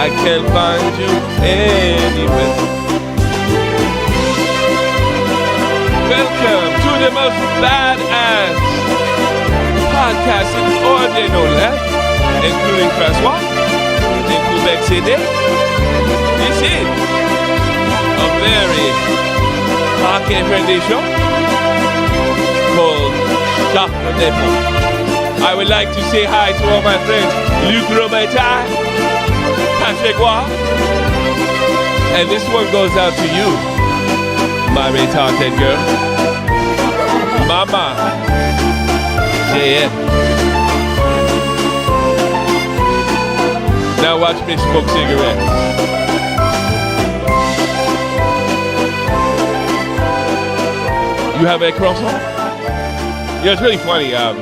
I can find you anywhere. Welcome to the most badass podcast in all day no left, including Francois, in Quebec City. This is a very market-friendly show called Shop the Depot. I would like to say hi to all my friends, Luc Robitaille, Patrick Waugh, and this one goes out to you, my retarded girl, Mama JF. Now watch me smoke cigarettes. You have a croissant? Yeah, it's really funny. I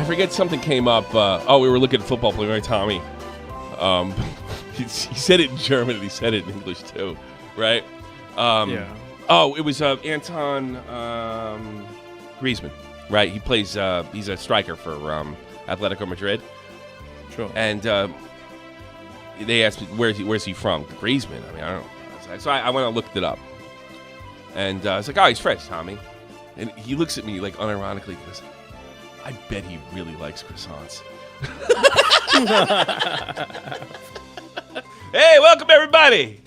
forget something came up. We were looking at football player, right, Tommy? He said it in German and he said it in English too, right? Yeah. Oh, it was Anton Griezmann, right? He plays. He's a striker for Atletico Madrid. Sure. And they asked me where's he from? Griezmann. I mean, I don't know. So I went and looked it up, and I was like, oh, he's French, Tommy. And he looks at me like unironically and goes, I bet he really likes croissants. Hey, welcome everybody.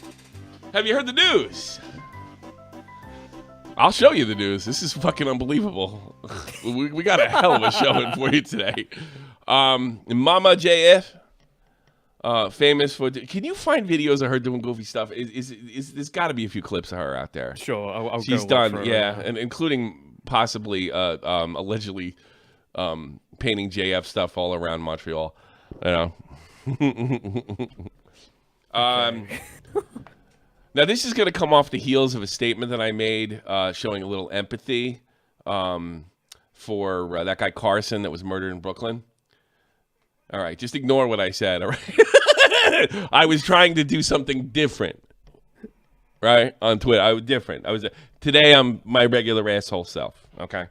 Have you heard the news? I'll show you the news. This is fucking unbelievable. we got a hell of a show for you today. Mama JF, famous for. Can you find videos of her doing goofy stuff? There's got to be a few clips of her out there. Sure, I'll She's go look done, for yeah, it. and including possibly allegedly painting JF stuff all around Montreal. You know. Now this is going to come off the heels of a statement that I made showing a little empathy for that guy Carson that was murdered in Brooklyn. All right, just ignore what I said, all right? I was trying to do something different, right, on Twitter. I was different. Today I'm my regular asshole self, okay?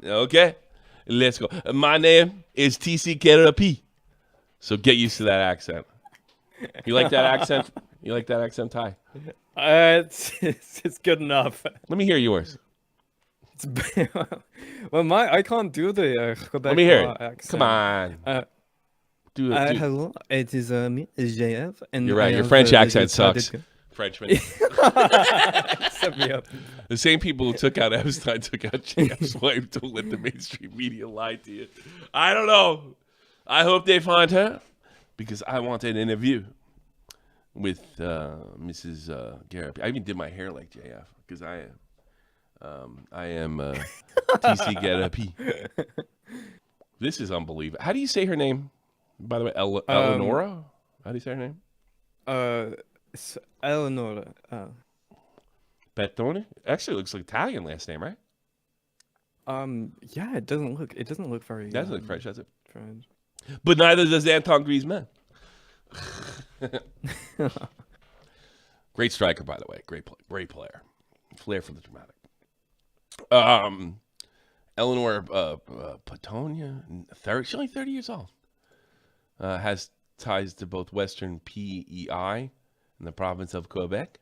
Okay, let's go. My name is TC Kerapi, so get used to that accent. You like that accent? You like that accent, Ty? It's good enough. Let me hear yours. Well, I can't do the Quebec Let me hear it. accent. Come on. Do it. Hello, it is me, JF, and You're right. I Your have, French the accent retarded sucks. girl. Frenchman. Set me up. The same people who took out Epstein took out JF's wife. Don't let the mainstream media lie to you. I don't know. I hope they find her because I want an interview with Mrs. Garrett. I even did my hair like JF because I am TC Garrett. This is unbelievable. How do you say her name? By the way, Eleonora? How do you say her name? It's Eleanor. Bettone? Actually, looks like Italian last name, right? Yeah, it doesn't look very. Doesn't look French, does it? French. But neither does Anton Griezmann. Great striker, by the way. Great player. Flair for the dramatic. Eleanor Patonia, she's only 30 years old. Has ties to both Western PEI in the province of Quebec.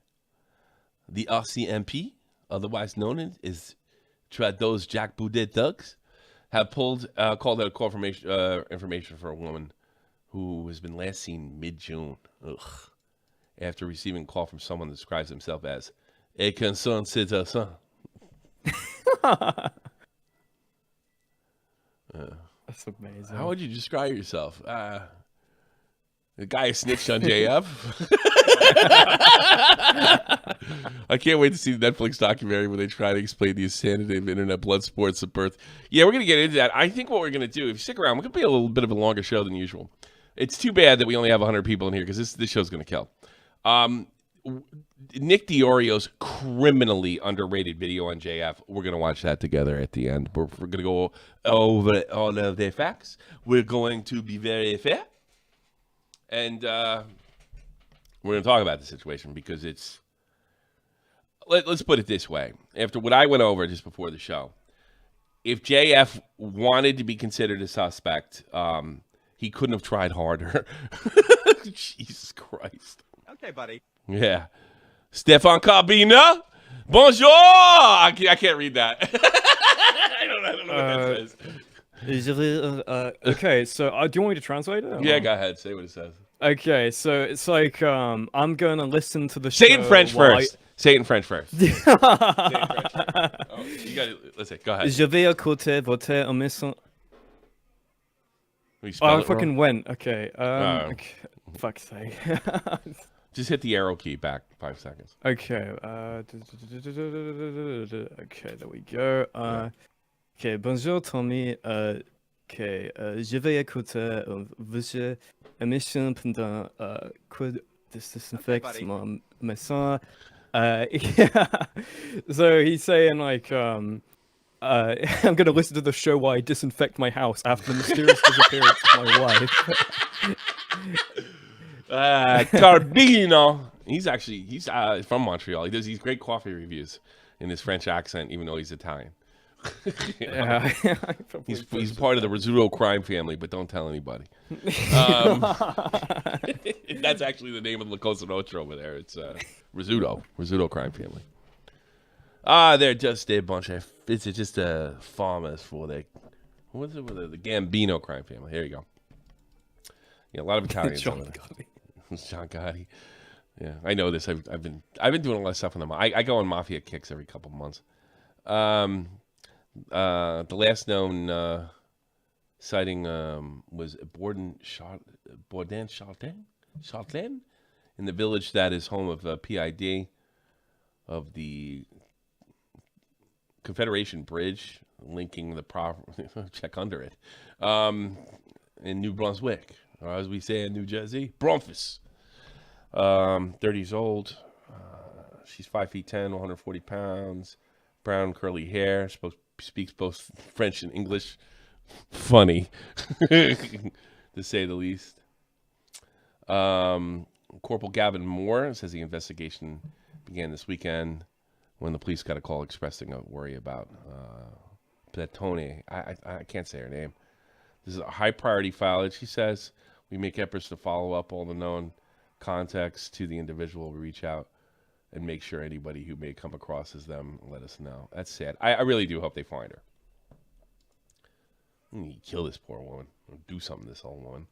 The RCMP, otherwise known as Trudeau's Jack Boudet thugs, have called out a call for information for a woman who has been last seen mid-June. After receiving a call from someone that describes himself as a concerned citizen. That's amazing. How would you describe yourself? The guy snitched on JF. I can't wait to see the Netflix documentary where they try to explain the insanity of internet blood sports at birth. Yeah, we're going to get into that. I think what we're going to do, if you stick around, we're going to be a little bit of a longer show than usual. It's too bad that we only have 100 people in here because this show's going to kill. Nick DiOrio's criminally underrated video on JF. We're going to watch that together at the end. We're going to go over all of the facts. We're going to be very fair. And we're going to talk about the situation because it's... Let's put it this way. After what I went over just before the show, if JF wanted to be considered a suspect, He couldn't have tried harder. Jesus Christ. Okay, buddy. Yeah. Stefan Carbina. Bonjour. I can't read that. I don't know what that says. Okay, so do you want me to translate it? Yeah, go ahead. Say what it says. Okay, so it's like I'm gonna listen to the Say show. it in French while first. Say it in French first. Say it in French first. Oh, you got it. Listen, go ahead. Je vais écouter votre émission. You Oh, spell I it wrong? fucking went. Okay. Okay. Fuck's sake. Just hit the arrow key back 5 seconds. Okay. Okay, there we go. Okay, bonjour Tommy. Okay, je vais écouter votre émission pendant que disinfecte mon maison. Yeah. So he's saying like I'm gonna listen to the show while I disinfect my house after the mysterious disappearance of my wife. Carbino. He's from Montreal. He does these great coffee reviews in his French accent, even though he's Italian. Yeah. He's part of the Rizzuto crime family, but don't tell anybody. That's actually the name of La Cosa Nostra over there. It's Rizzuto crime family. They're just a bunch of just farmers for the the Gambino crime family. Here you go. Yeah, a lot of Italians. John over there. Gotti. It's John Gotti. Yeah, I know this. I've been doing a lot of stuff on them. I go on mafia kicks every couple months. The last known sighting was Borden Charlton in the village that is home of PID of the Confederation Bridge linking the check under it in New Brunswick, or as we say in New Jersey, Bromphus. 30 years old. She's 5'10", 140 pounds, brown curly hair. Speaks both French and English. Funny, to say the least. Corporal Gavin Moore says the investigation began this weekend when the police got a call expressing a worry about Platone. I can't say her name. This is a high priority file. She says we make efforts to follow up all the known context to the individual. We reach out and make sure anybody who may come across as them, let us know. That's sad. I really do hope they find her. You kill this poor woman. Or do something to this old woman.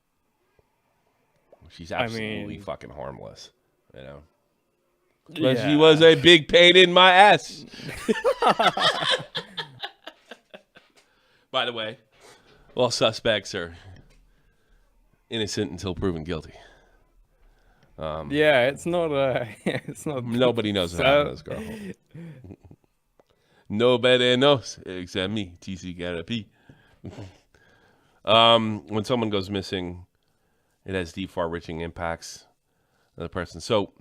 She's absolutely fucking harmless, you know. But Yeah. she was a big pain in my ass. By the way, all suspects are innocent until proven guilty. Yeah, it's not. It's not. Nobody knows what happened to this girl. Nobody knows except me, TC Garapi. When someone goes missing, it has deep, far-reaching impacts on the person. So,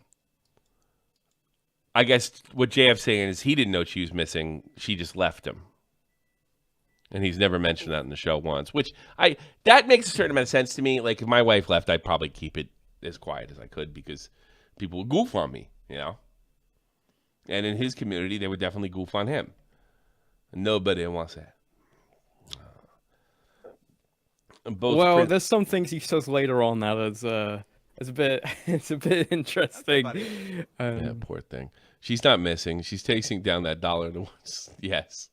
I guess what JF's saying is he didn't know she was missing. She just left him. And he's never mentioned that in the show once, which that makes a certain amount of sense to me. Like, if my wife left, I'd probably keep it as quiet as I could because people would goof on me, you know? And in his community, they would definitely goof on him. Nobody wants that. There's some things he says later on that is it's a bit interesting. Yeah, poor thing. She's not missing. She's chasing down that dollar to once. Yes.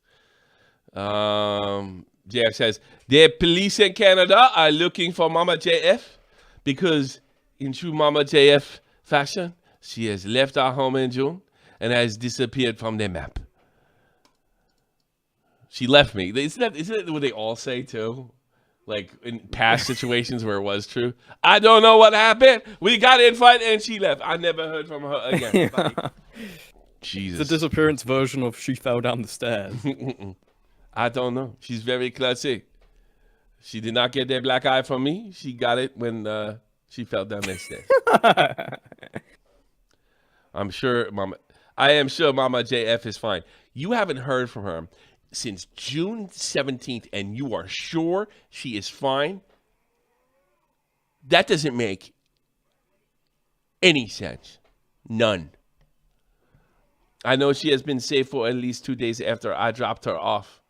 JF says the police in Canada are looking for Mama JF because in true Mama JF fashion, she has left our home in June and has disappeared from the map. She left me. Isn't that what they all say too? Like in past situations where it was true. I don't know what happened. We got in fight and she left. I never heard from her again. Jesus. The disappearance version of she fell down the stairs. I don't know. She's very classy. She did not get that black eye from me. She got it when she fell down the stairs. I am sure Mama JF is fine. You haven't heard from her since June 17th, and you are sure she is fine? That doesn't make any sense. None. I know she has been safe for at least 2 days after I dropped her off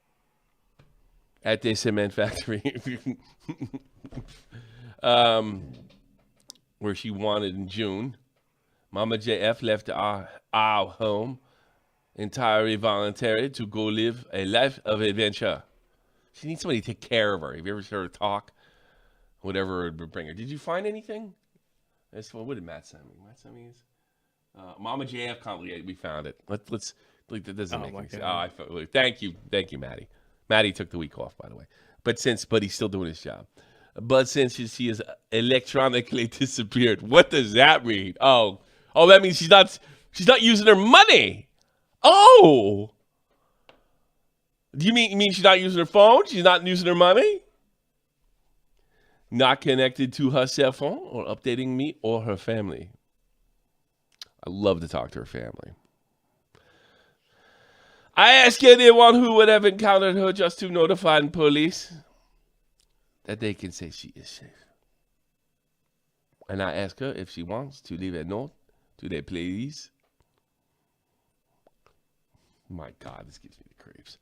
at the cement factory. where she wanted in June. Mama JF left our home entirely voluntary to go live a life of adventure. She needs somebody to take care of her. Have you ever heard her talk? Whatever it would bring her. Did you find anything? What did Matt send me? Matt sent me his. Mama JF can't. We found it. Let's. That doesn't make any sense. Thank you, Maddie. Maddie took the week off, by the way. But he's still doing his job. But since she is electronically disappeared, what does that mean? Oh, that means she's not using her money. Oh, do you mean she's not using her phone? She's not using her money? Not connected to her cell phone or updating me or her family. I love to talk to her family. I ask anyone who would have encountered her just to notify the police that they can say she is safe. And I ask her if she wants to leave a note to their police. My God, this gives me the creeps.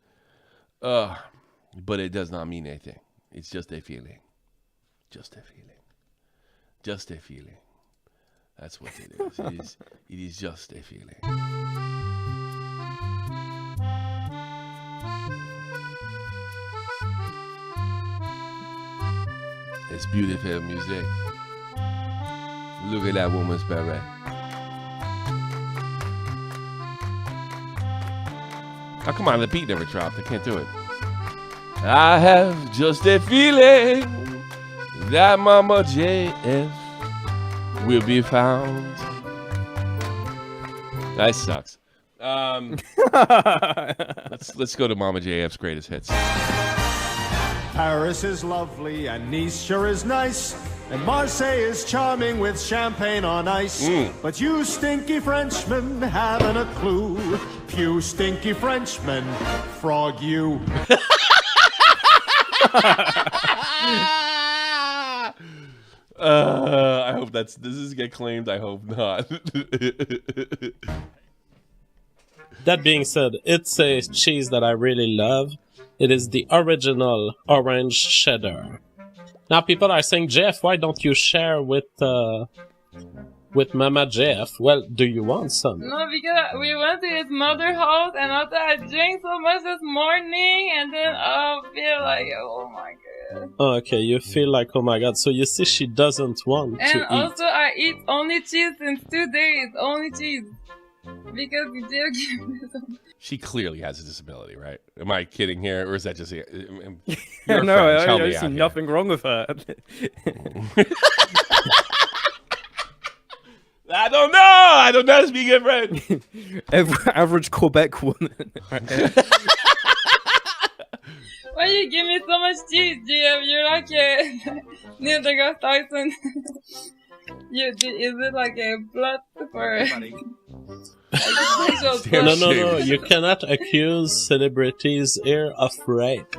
But it does not mean anything. It's just a feeling. Just a feeling. Just a feeling. That's what it is. It is just a feeling. It's beautiful music. Look at that woman's beret. Oh, come on, the beat never dropped. I can't do it. I have just a feeling that Mama JF will be found. That sucks. Let's go to Mama JF's greatest hits. Paris is lovely and Nice sure is nice, and Marseille is charming with champagne on ice. But you stinky Frenchmen haven't a clue. Few stinky Frenchmen, frog you. I hope does this get claimed? I hope not. That being said, it's a cheese that I really love. It is the original orange cheddar. Now people are saying, Jeff, why don't you share with Mama Jeff? Well, do you want some? No, because we went to his mother's house, and after I drank so much this morning, and then I feel like, oh my god. Okay, you feel like, oh my god. So you see, she doesn't want to eat. And also, I eat only cheese since 2 days, only cheese. Because you did give me some. She clearly has a disability, right? Am I kidding here, or is that just? No, I see nothing wrong with her. I don't know. I don't know how to speak it, friend. Average Quebec woman. Why you give me so much cheese, GM? You're like Neil deGrasse Tyson. Is it like a blood or? No. You cannot accuse celebrities here of rape.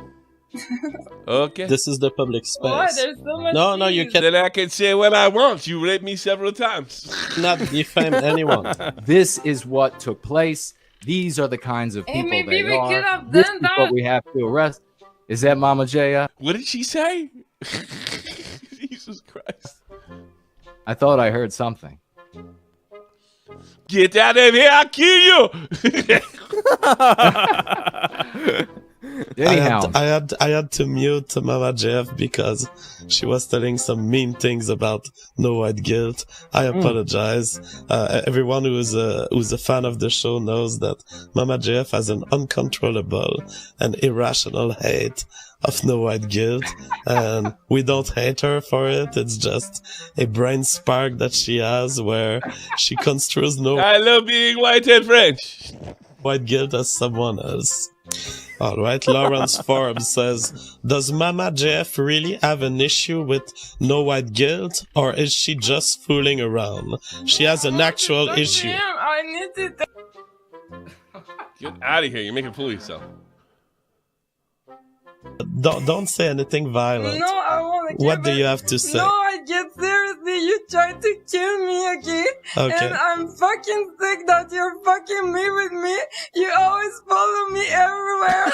Okay. This is the public space. Why? There's so much No, you cheese. can't. Then I can say what I want. You raped me several times. Not defame anyone. This is what took place. These are the kinds of Hey, people maybe they we are. could have This done is that. what we have to arrest. Is that Mama Jaya? What did she say? Jesus Christ. I thought I heard something. Get out of here, I'll kill you. Anyhow, I had to mute Mama Jeff because she was telling some mean things about no white guilt. I apologize. Everyone who is a fan of the show knows that Mama Jeff has an uncontrollable and irrational hate of no white guilt, and we don't hate her for it. It's just a brain spark that she has where she construes no I love being white and French. white guilt as someone else. All right, Lawrence Forbes says, does Mama Jeff really have an issue with no white guilt, or is she just fooling around? She has an actual issue. Damn, I need to. Get out of here. You're making a fool of yourself. Don't say anything violent. No, I want to. What do you have to say? No, I get seriously. crazy. You tried to kill me, okay? Okay. And I'm fucking sick that you're fucking me with me. You always follow me everywhere.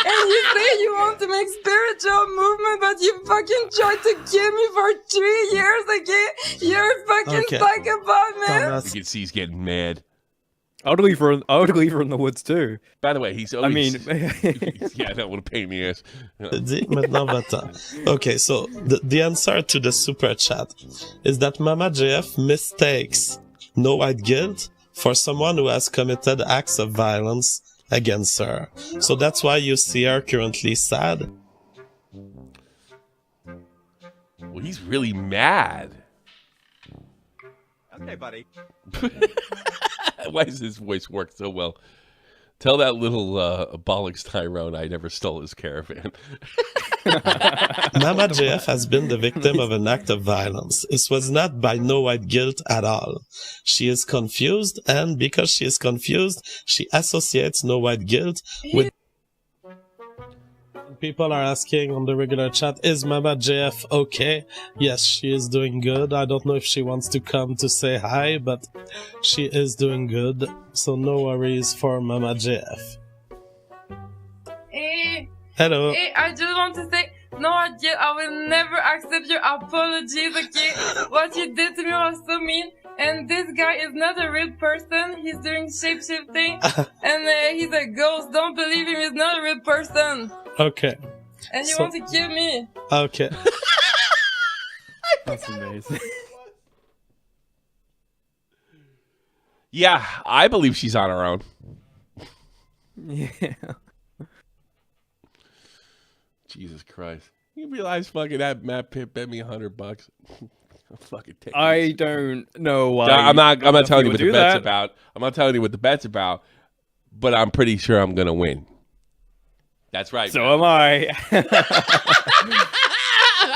And you say you want to make spiritual movement, but you fucking tried to kill me for 3 years, okay? You're a fucking Okay. psychopath, man. Thomas, You can see he's getting mad. I would leave her in the woods too. By the way, he's I always... mean, yeah, that would have pain in the ass. dis maintenant va-t'en. Okay, so the answer to the super chat is that Mama JF mistakes no white guilt for someone who has committed acts of violence against her. So that's why you see her currently sad. Well, he's really mad. Okay, buddy. Why does his voice work so well? Tell that little bollocks Tyrone I never stole his caravan. Mama JF has been the victim of an act of violence. It was not by no white guilt at all. She is confused, and because she is confused, she associates no white guilt with... People are asking on the regular chat, is Mama JF okay? Yes, she is doing good. I don't know if she wants to come to say hi, but she is doing good. So no worries for Mama JF. Hey, Hello. hey, I just want to say, no, I will never accept your apologies, okay? What you did to me was so mean. And this guy is not a real person. He's doing shape-shifting. And he's a ghost. Don't believe him. He's not a real person. Okay. And you So- want to kill me. Okay. that's amazing. Yeah, I believe she's on her own. Yeah. Jesus Christ. You realize fucking that Matt Pitt bet me $100? I'll fucking take I this. don't know why. I'm not telling you what would the do bet's that. about. I'm not telling you what the bet's about, but I'm pretty sure I'm gonna win. That's right. So am I.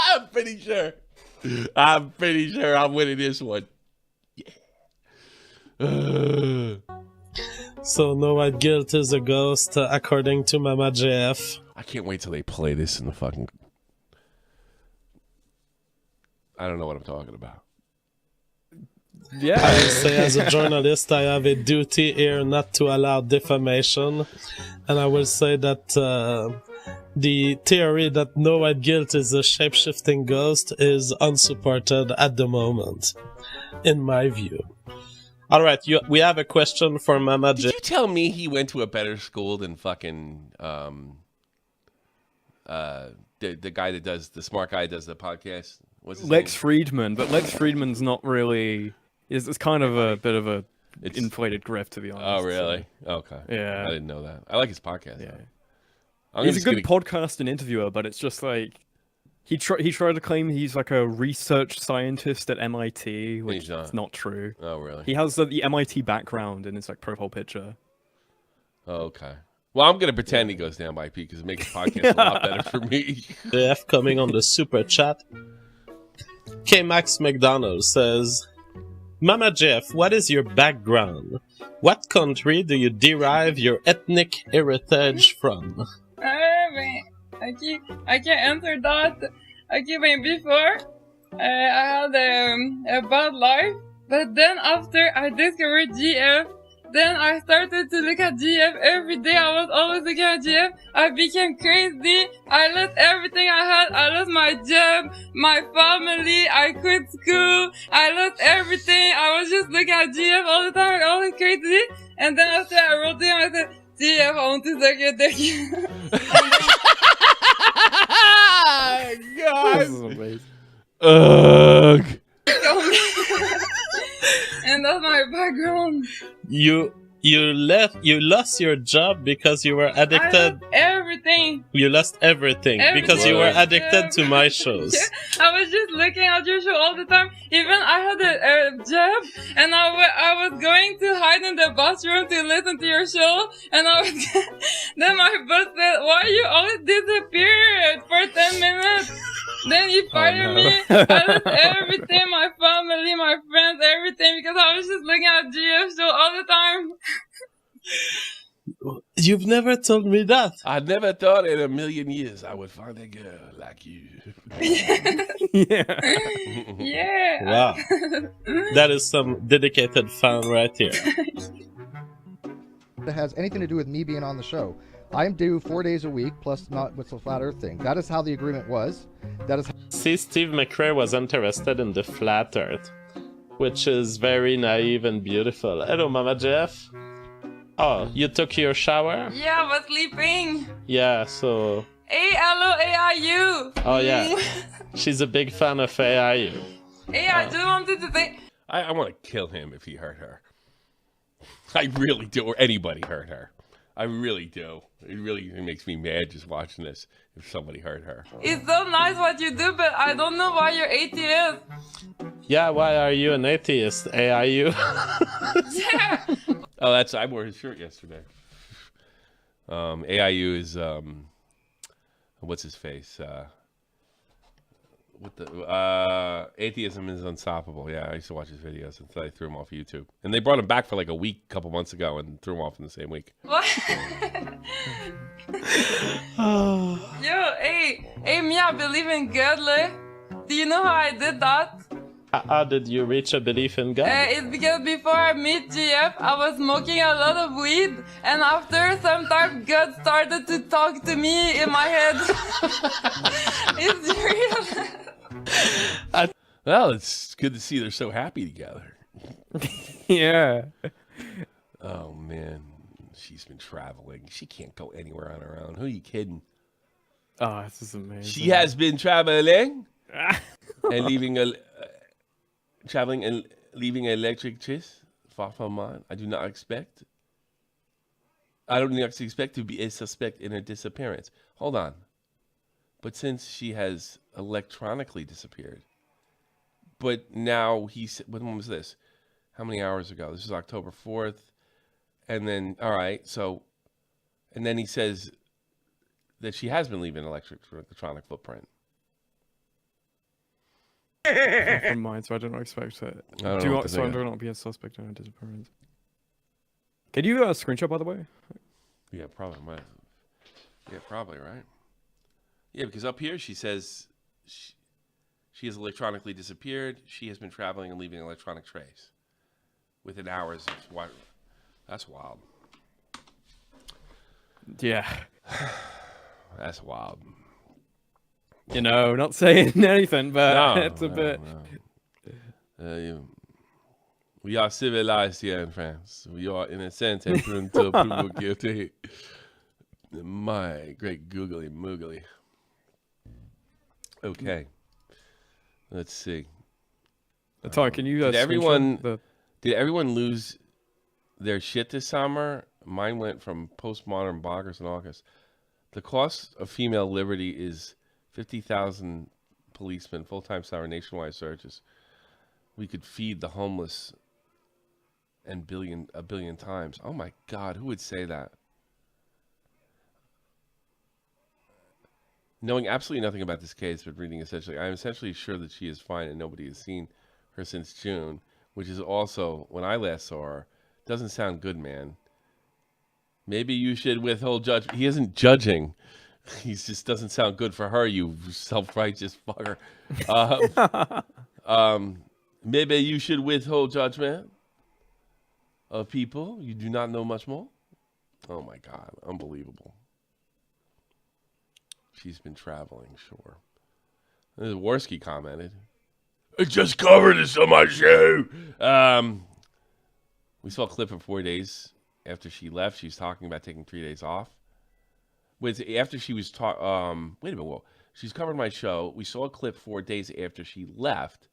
I'm pretty sure. I'm pretty sure I'm winning this one. Yeah. So no white guilt is a ghost, according to Mama JF. I can't wait till they play this in the fucking... I don't know what I'm talking about. Yeah. I will say, as a journalist, I have a duty here not to allow defamation. And I will say that the theory that no white guilt is a shape-shifting ghost is unsupported at the moment, in my view. All right, we have a question for Mama Did J. you tell me he went to a better school than fucking the guy that does the smart guy that does the podcast? What's his Lex name? Friedman, but Lex Friedman's not really. It's kind of a bit of a It's- inflated grift, to be honest. Oh, really? Okay. Yeah. I didn't know that. I like his podcast. Yeah. though. I'm He's a just good gonna- podcast and interviewer, but it's just like he tried to claim he's like a research scientist at MIT, which He's not. is not true. Oh, really? He has the MIT background in his like profile picture. Oh, okay. Well, I'm gonna pretend he goes to MIP because it makes the podcast a lot better for me. JF coming on the super chat. K Max McDonald says, Mama Jeff, what is your background? What country do you derive your ethnic heritage from? I can answer that. Before, I had a bad life, but then after I discovered GF, then I started to look at GF every day. I was always looking at GF. I became crazy. I lost everything I had. I lost my job, my family. I quit school. I lost everything. I was just looking at GF all the time. I was crazy. And then after I wrote to him, I said, GF, I want to suck your dick. This is amazing. Ugh. And that's my background. You lost your job because you were I addicted. lost everything. You lost everything because you were Everything. addicted to my shows. I was just looking at your show all the time. Even I had a job, and I was going to hide in the bathroom to listen to your show. And I was then my boss said, "Why you always disappeared for 10 minutes?" Then he fired no. me. I lost everything, my family, my friends, everything, because I was just looking at GF show all the time. You've never told me that. I never thought in a million years I would find a girl like you. Yeah. Yeah. Wow. That is some dedicated fan right here. That has anything to do with me being on the show. I am due 4 days a week, plus not with the flat Earth thing. That is how the agreement was. That is. See, Steve McRae was interested in the flat Earth, which is very naive and beautiful. Hello, Mama Jeff. Oh, you took your shower? Yeah, I was sleeping. Yeah, so... Hey, hello, AIU. Oh, yeah. She's a big fan of AIU. Hey, I just wanted to say. I want to kill him if he hurt her. I really do, or anybody hurt her. I really do. It really makes me mad just watching this if somebody hurt her. It's so nice what you do, but I don't know why you're atheist. Yeah, why are you an atheist, AIU? Yeah. Oh, I wore his shirt yesterday. AIU is what's his face? Atheism is unstoppable. Yeah, I used to watch his videos until I threw him off YouTube. And they brought him back for like a week, a couple months ago, and threw him off in the same week. What? Yo, hey, me, I believe in God, like. Do you know how I did that? How did you reach a belief in God? It's because before I met GF, I was smoking a lot of weed, and after some time, God started to talk to me in my head. It's real. Well, it's good to see they're so happy together. Yeah. Oh, man. She's been traveling. She can't go anywhere on her own. Who are you kidding? Oh, this is amazing. She has been traveling and traveling and leaving electric chis far from mine. I don't expect to be a suspect in her disappearance. Hold on. But since she has electronically disappeared, but now when was this? How many hours ago? This is October 4th. And then, all right, so, and then he says that she has been leaving electronic footprint. From mine, so I don't expect it. I don't know what to So I think do not be a suspect in a disappearance. Can you screenshot, by the way? Yeah, probably might. Yeah, probably, right? Yeah, because up here she says she has electronically disappeared. She has been traveling and leaving electronic trace within hours of what? That's wild. Yeah. That's wild. You know, not saying anything, but No, it's a bit. No. We are civilized here in France. We are innocent until people guilty. My great googly moogly. Okay. Let's see. Tom, can you Did everyone screenshot did everyone lose their shit this summer? Mine went from postmodern bloggers in August. The cost of female liberty is 50,000 policemen, full-time salary, nationwide searches. We could feed the homeless a billion times. Oh my God, who would say that? Knowing absolutely nothing about this case, but reading essentially, I am essentially sure that she is fine and nobody has seen her since June, which is also when I last saw her. Doesn't sound good, man. Maybe you should withhold judgment. He isn't judging. He just doesn't sound good for her, you self-righteous fucker. Maybe you should withhold judgment of people you do not know much more. Oh my God, unbelievable. She's been traveling, sure. Worski commented, I just covered this on my show. We saw a clip of 4 days after she left. She was talking about taking 3 days off. After she was wait a minute, whoa. She's covered my show. We saw a clip 4 days after she left.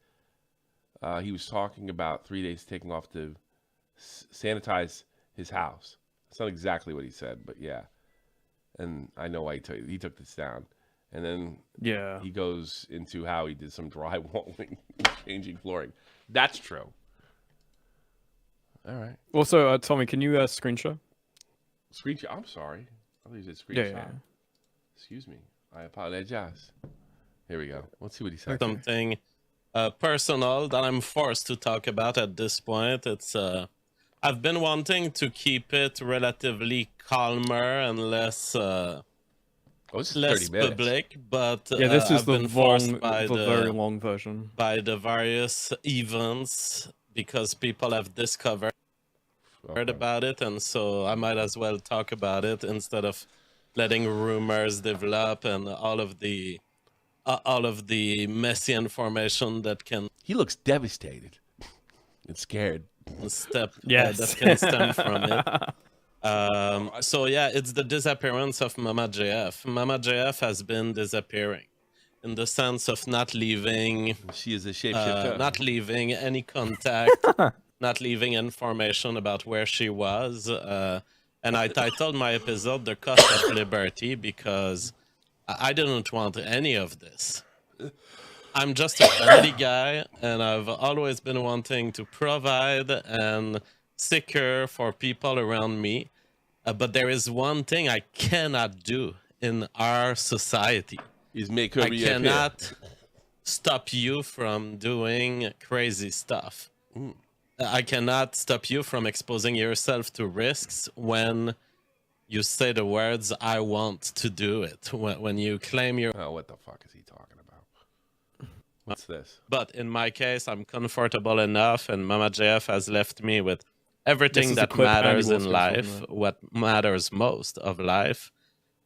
He was talking about 3 days taking off to sanitize his house. That's not exactly what he said, but yeah. And I know why he took this down. And then he goes into how he did some drywalling, changing flooring. That's true. All right. Also, Tommy, can you screenshot? Screenshot? I'm sorry. I thought you said screenshot. Yeah. Excuse me. I apologize. Here we go. Let's see what he said. Something personal that I'm forced to talk about at this point. It's I've been wanting to keep it relatively calmer and less Oh, this is less 30 minutes. public, but Yeah, this is I've the been forced long, by the the very long version. by the various events because people have discovered about it, and so I might as well talk about it instead of letting rumors develop and all of the messy information that can He looks devastated and scared. Yes. that can stem from it. So yeah, it's the disappearance of Mama JF. Mama JF has been disappearing in the sense of not leaving, She is a shapeshifter. not leaving any contact, not leaving information about where she was. And I titled my episode "The Cost of Liberty" because I didn't want any of this. I'm just a family guy, and I've always been wanting to provide and secure for people around me. But there is one thing I cannot do in our society. Is make her I reappear. cannot stop you from doing crazy stuff. I cannot stop you from exposing yourself to risks when you say the words, "I want to do it." When you claim your... Oh, what the fuck is he talking about? What's this? But in my case, I'm comfortable enough, and Mama JF has left me with everything is a that clip Andy matters in Wilson talking life, about. what matters most of life.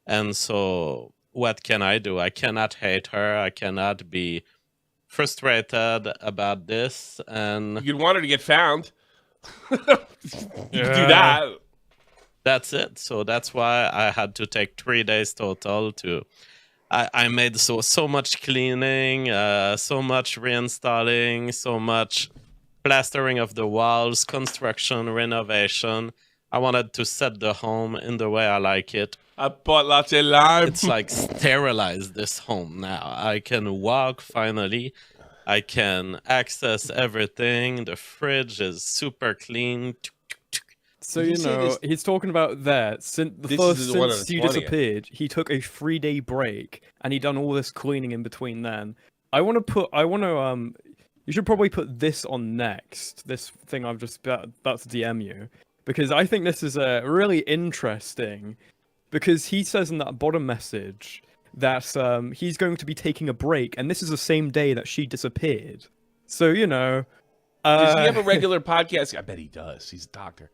And so what can I do? I cannot hate her. I cannot be frustrated about this. And You'd want her to get found. You could do that. that's it. So that's why I had to take 3 days total to... I made so much cleaning, so much reinstalling, so much plastering of the walls, construction, renovation. I wanted to set the home in the way I like it. I bought lots of lime. It's like sterilize this home now. I can walk finally. I can access everything. The fridge is super clean. So, Did you you say know, this- he's talking about that. Since This is the one on since the you 20th. disappeared, he took a 3-day break and he done all this cleaning in between then. You should probably put this on next. This thing I'm just about to DM you. Because I think this is really interesting. Because he says in that bottom message that he's going to be taking a break, and this is the same day that she disappeared. So, you know... Does he have a regular podcast? I bet he does. He's a doctor.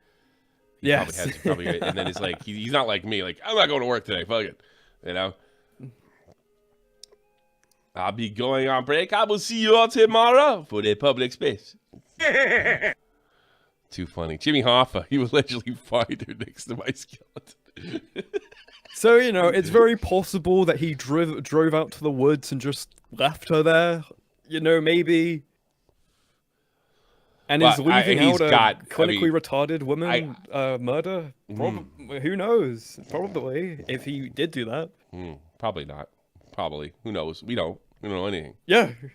He Yes. probably has, and then it's like, he's not like me. Like, I'm not going to work today. Fuck it. You know? I'll be going on break. I will see you all tomorrow for the public space. Too funny. Jimmy Hoffa, he will allegedly find her next to my skeleton. So, you know, it's very possible that he drove out to the woods and just left her there. You know, maybe... And is But leaving he's out a got- clinically retarded woman murder? Who knows? Probably, if he did do that. Probably not. Probably. Who knows? We don't know anything. Yeah. Do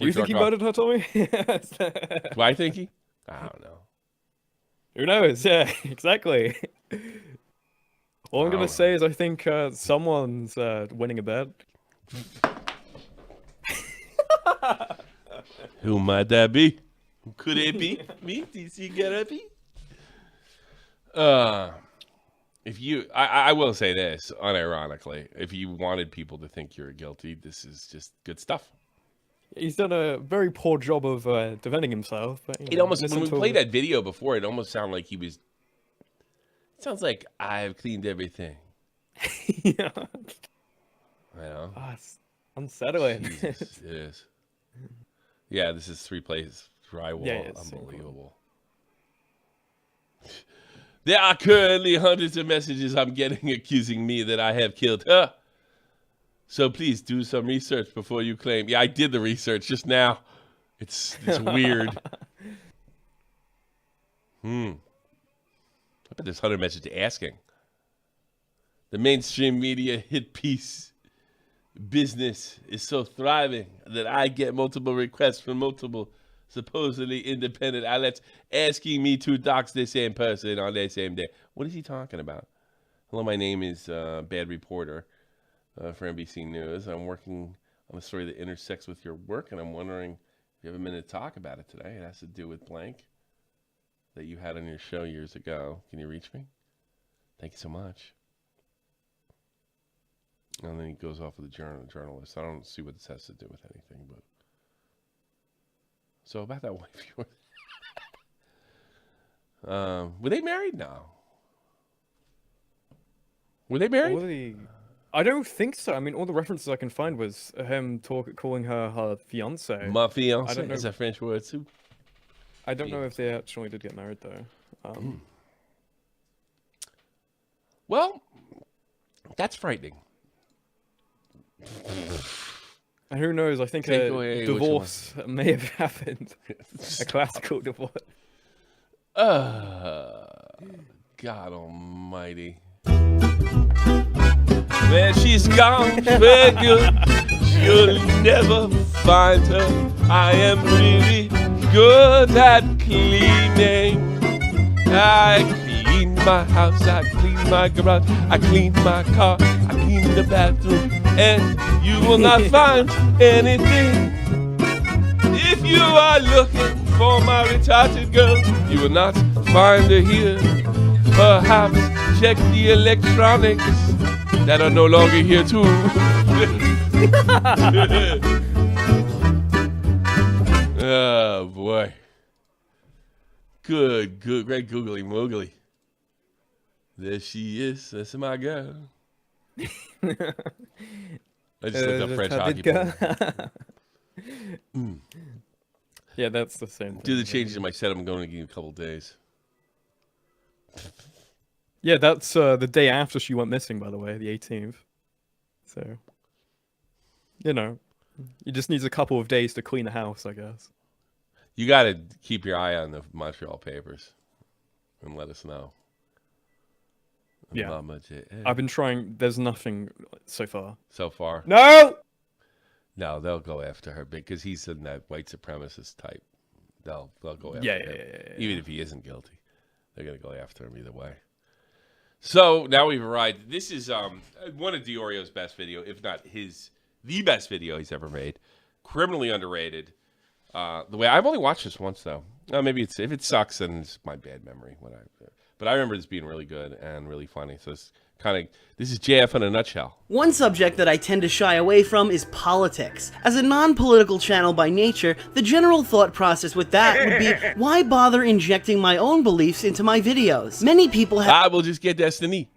We you think he jerk off. murdered her, Tommy? Do I think he? I don't know. Who knows? Yeah, exactly. All I'm I gonna don't say is I think someone's winning a bet. Who might that be? Could it be me? DC Garapi? If you, I will say this unironically, if you wanted people to think you're guilty, this is just good stuff. He's done a very poor job of defending himself. But, you It know, almost, listen when we to- played that video before, it almost sounded like he was. It sounds like I've cleaned everything. Yeah. I know. Ah, it's unsettling. Jesus, it is. Yeah, this is 3 plays drywall. Yeah, it's Unbelievable. There are currently hundreds of messages I'm getting accusing me that I have killed her. So please do some research before you claim. Yeah, I did the research just now. It's weird. I bet there's 100 messages asking. The mainstream media hit piece business is so thriving that I get multiple requests from multiple supposedly independent outlets asking me to dox the same person on the same day. What is he talking about? Hello, my name is Bad Reporter for NBC News. I'm working on a story that intersects with your work, and I'm wondering if you have a minute to talk about it today. It has to do with blank that you had on your show years ago. Can you reach me? Thank you so much. And then he goes off with the journalist. I don't see what this has to do with anything, but so about that wife. Were they married now? Were they married? I don't think so. I mean, all the references I can find was him calling her fiance. Ma fiance. I don't know. Is that French word too? I don't know if they actually did get married though. Well, that's frightening. And who knows? I think a divorce may have happened. A classical divorce. God Almighty. Where she's gone for good, you'll never find her. I am really good at cleaning. I clean my house, I clean my garage, I clean my car, I clean the bathroom, and you will not find anything. If you are looking for my retarded girl, you will not find her here. Perhaps check the electronics that are no longer here too. Oh boy. Good, great googly moogly. There she is. That's my girl. I just looked up French hockey player. Yeah, that's the same thing. Do the changes in my setup. I'm going to give you a couple days. Yeah, that's the day after she went missing, by the way, the 18th. So, you know, you just needs a couple of days to clean the house, I guess. You got to keep your eye on the Montreal papers and let us know. Yeah. I've been trying. There's nothing so far. So far? No! No, they'll go after her because he's in that white supremacist type. They'll go after him. Yeah. Even if he isn't guilty. They're going to go after him either way. So now we've arrived. This is one of Diorio's best video, if not the best video he's ever made. Criminally underrated. The way I've only watched this once though. Maybe if it sucks, then it's my bad memory. But I remember this being really good and really funny. So it's this is JF in a nutshell. One subject that I tend to shy away from is politics. As a non-political channel by nature, the general thought process with that would be, why bother injecting my own beliefs into my videos? Many people have... I will just get Destiny.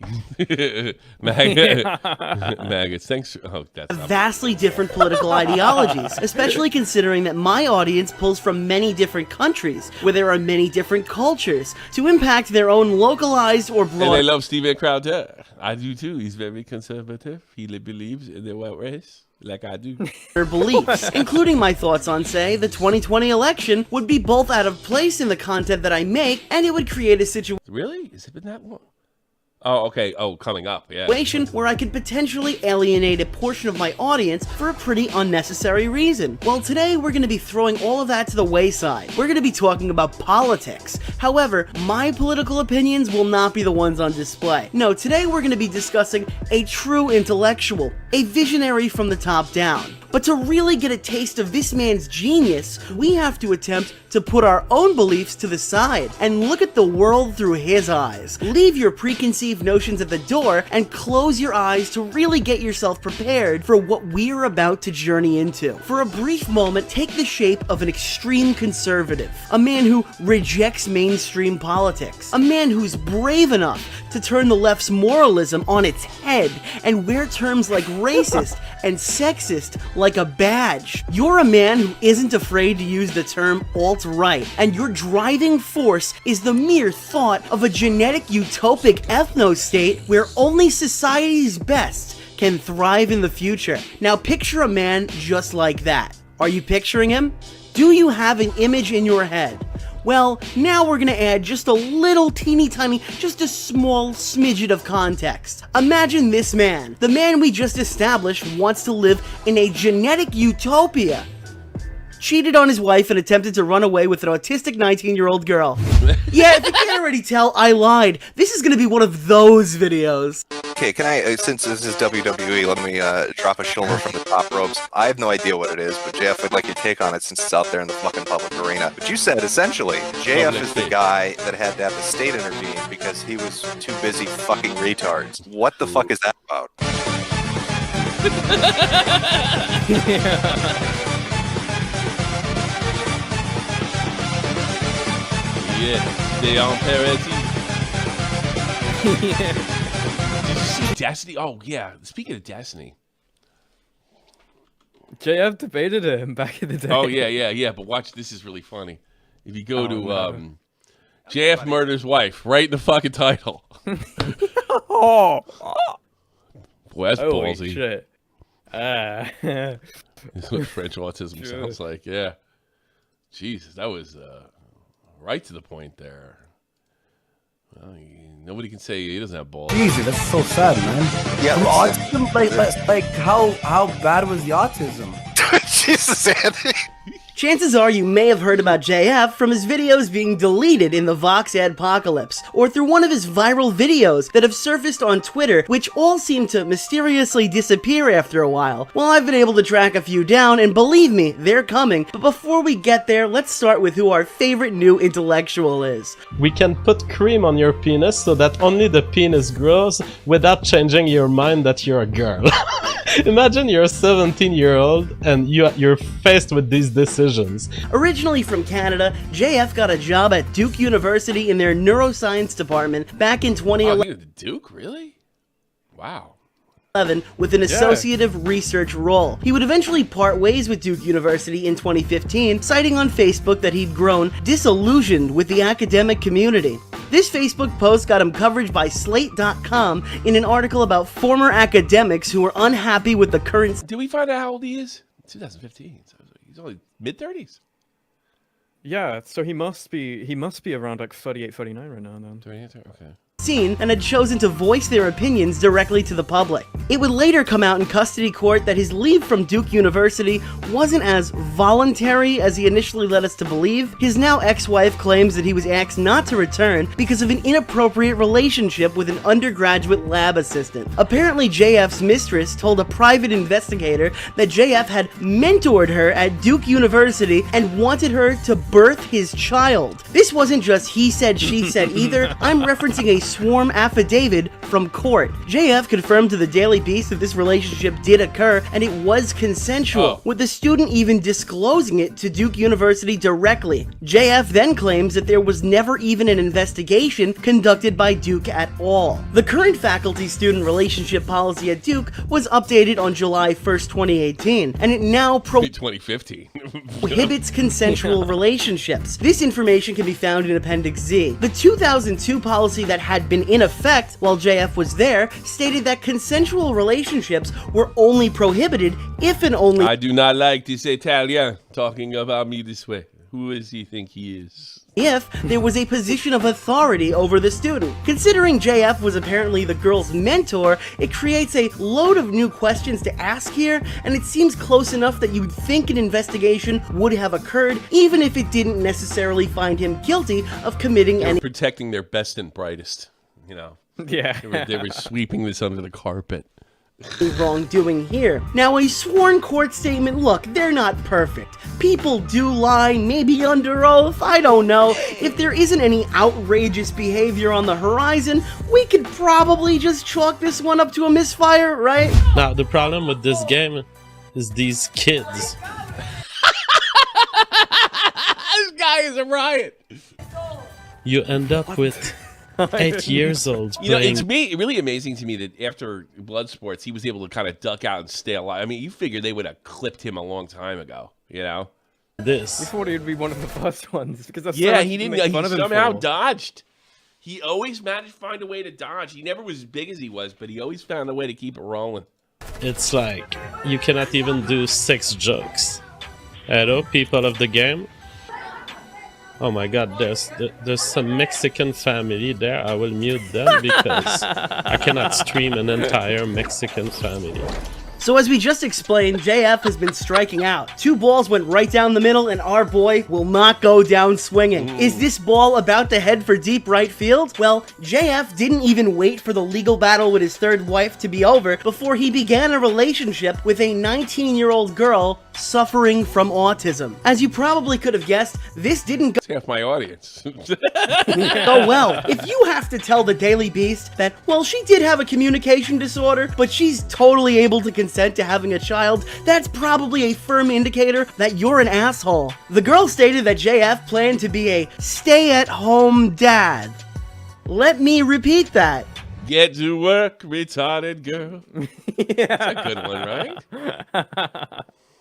Maggots. Thanks. Oh, that's vastly different political ideologies, especially considering that my audience pulls from many different countries, where there are many different cultures, to impact their own localized or broad... And they love Steven Crowder. I do too. He's very conservative. He believes in the white race, like I do. Their beliefs, including my thoughts on, say, the 2020 election, would be both out of place in the content that I make, and it would create a situation... Really? Has it been that long? Oh, okay. Oh, coming up, yeah. Where I could potentially alienate a portion of my audience for a pretty unnecessary reason. Well, today we're going to be throwing all of that to the wayside. We're going to be talking about politics. However, my political opinions will not be the ones on display. No, today we're going to be discussing a true intellectual, a visionary from the top down. But to really get a taste of this man's genius, we have to attempt to put our own beliefs to the side and look at the world through his eyes. Leave your preconceived notions at the door and close your eyes to really get yourself prepared for what we're about to journey into. For a brief moment, take the shape of an extreme conservative, a man who rejects mainstream politics, a man who's brave enough to turn the left's moralism on its head and wear terms like racist and sexist like a badge. You're a man who isn't afraid to use the term alt-right, and your driving force is the mere thought of a genetic utopic ethno-state where only society's best can thrive in the future. Now picture a man just like that. Are you picturing him? Do you have an image in your head? Well, now we're gonna add just a little teeny tiny, just a small smidget of context. Imagine this man. The man we just established wants to live in a genetic utopia. Cheated on his wife and attempted to run away with an autistic 19-year-old girl. Yeah, if you can't already tell, I lied. This is gonna be one of those videos. Okay, can I, since this is WWE, let me drop a shoulder from the top ropes. I have no idea what it is, but JF, I'd like your take on it since it's out there in the fucking public arena. But you said, essentially, JF is the guy that had to have the state intervene because he was too busy fucking retards. What the fuck is that about? Yeah, they on Peretti. Yeah. Did you see Destiny? Oh yeah. Speaking of Destiny. JF debated him back in the day. Oh yeah. But watch, this is really funny. If you go to no. JF murders wife, right in the fucking title. Oh, Boy, that's holy ballsy. shit. That's what French autism sounds like. Yeah. Jesus, that was right to the point there. Well, nobody can say he doesn't have balls. Jesus, that's so sad, man. Yeah, Autism, like how bad was the autism? Jesus, Anthony. Chances are you may have heard about JF from his videos being deleted in the Vox Adpocalypse, or through one of his viral videos that have surfaced on Twitter, which all seem to mysteriously disappear after a while. Well, I've been able to track a few down, and believe me, they're coming. But before we get there, let's start with who our favorite new intellectual is. We can put cream on your penis so that only the penis grows without changing your mind that you're a girl. Imagine you're a 17-year-old and you're faced with these decisions. Originally from Canada, JF got a job at Duke University in their neuroscience department back in 2011. Oh, the Duke, really? Wow. With an associative research role. He would eventually part ways with Duke University in 2015, citing on Facebook that he'd grown disillusioned with the academic community. This Facebook post got him coverage by Slate.com in an article about former academics who were unhappy with the current... Did we find out how old he is? 2015. So he's only mid-30s. Yeah, so he must be around like 38, 39 right now then. 28, okay. Scene and had chosen to voice their opinions directly to the public. It would later come out in custody court that his leave from Duke University wasn't as voluntary as he initially led us to believe. His now ex-wife claims that he was asked not to return because of an inappropriate relationship with an undergraduate lab assistant. Apparently, JF's mistress told a private investigator that JF had mentored her at Duke University and wanted her to birth his child. This wasn't just he said, she said either. I'm referencing a sworn affidavit from court. JF confirmed to the Daily Beast that this relationship did occur and it was consensual, with the student even disclosing it to Duke University directly. JF then claims that there was never even an investigation conducted by Duke at all. The current faculty-student relationship policy at Duke was updated on July 1st, 2018, and it now 2015 prohibits consensual relationships. This information can be found in Appendix Z. The 2002 policy that had been in effect while JF was there stated that consensual relationships were only prohibited if and only... I do not like this Italian talking about me this way. Who does he think he is? If there was a position of authority over the student. Considering JF was apparently the girl's mentor, it creates a load of new questions to ask here, and it seems close enough that you'd think an investigation would have occurred, even if it didn't necessarily find him guilty of committing any... protecting their best and brightest, you know. Yeah. They were sweeping this under the carpet. Wrongdoing here. Now, a sworn court statement, look, they're not perfect. People do lie, maybe under oath, I don't know. If there isn't any outrageous behavior on the horizon, we could probably just chalk this one up to a misfire, right? Now, the problem with this game is these kids. This guy is a riot. You end up with 8 years old You know, playing... it's really amazing to me that after Bloodsports, he was able to kind of duck out and stay alive. I mean, you figured they would have clipped him a long time ago, you know? We thought he'd be one of the first ones because that's he didn't. He somehow dodged. He always managed to find a way to dodge. He never was as big as he was, but he always found a way to keep it rolling. It's like, you cannot even do 6 jokes. Hello, people of the game. Oh my god, there's some Mexican family there. I will mute them because I cannot stream an entire Mexican family. So as we just explained, JF has been striking out. 2 balls went right down the middle and our boy will not go down swinging. Is this ball about to head for deep right field? Well, JF didn't even wait for the legal battle with his third wife to be over before he began a relationship with a 19-year-old girl suffering from autism. As you probably could have guessed, this didn't go half my audience. go well. If you have to tell the Daily Beast that, well, she did have a communication disorder, but she's totally able to consent to having a child, that's probably a firm indicator that you're an asshole. The girl stated that JF planned to be a stay-at-home dad. Let me repeat that. Get to work, retarded girl. That's a good one, right?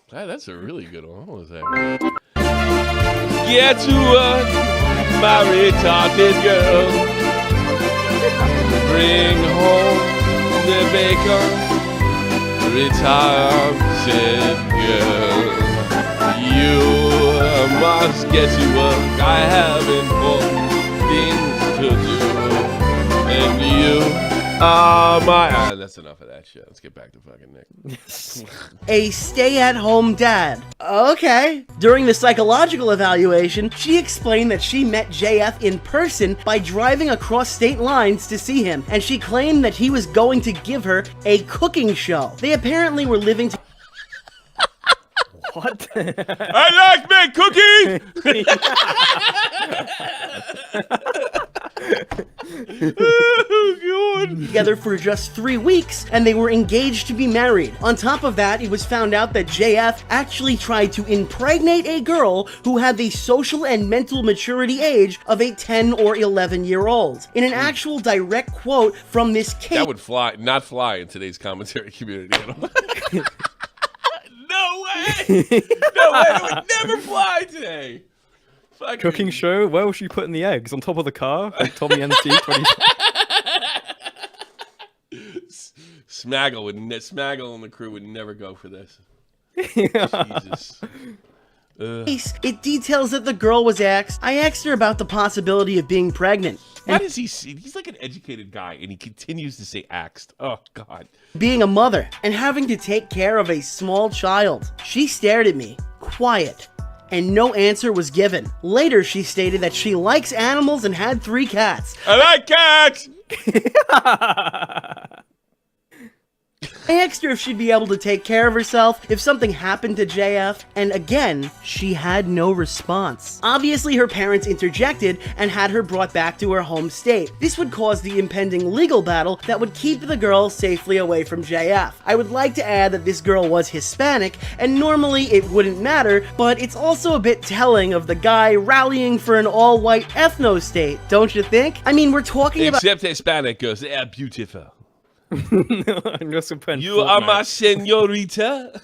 That's a really good one. What was that? Get to work, my retarded girl. Bring home the bacon, retarded girl. You must get to work. I have important things to do. And you are my... that's enough of that shit. Let's get back to fucking Nick. A stay-at-home dad. Okay. During the psychological evaluation, she explained that she met JF in person by driving across state lines to see him, and she claimed that he was going to give her a cooking show. They apparently were living together. What? I like make cookies! Oh, God. Together for just 3 weeks, and they were engaged to be married. On top of that, it was found out that JF actually tried to impregnate a girl who had the social and mental maturity age of a 10 or 11-year-old. In an actual direct quote from this case... That would not fly in today's commentary community at all. No way! No way! It would never fly today! Fucking... Cooking show? Where was she putting the eggs? On top of the car? Like Tommy MC 20... Smaggle and the crew would never go for this. Jesus. It details that the girl was asked. I asked her about the possibility of being pregnant. Why does he see? He's like an educated guy, and he continues to say axed. Oh, God. Being a mother and having to take care of a small child. She stared at me, quiet, and no answer was given. Later, she stated that she likes animals and had 3 cats. I like cats! I asked her if she'd be able to take care of herself if something happened to JF, and again, she had no response. Obviously, her parents interjected and had her brought back to her home state. This would cause the impending legal battle that would keep the girl safely away from JF. I would like to add that this girl was Hispanic, and normally it wouldn't matter, but it's also a bit telling of the guy rallying for an all-white ethno-state, don't you think? I mean, we're talking about... Except Hispanic girls, they are beautiful. You are my senorita.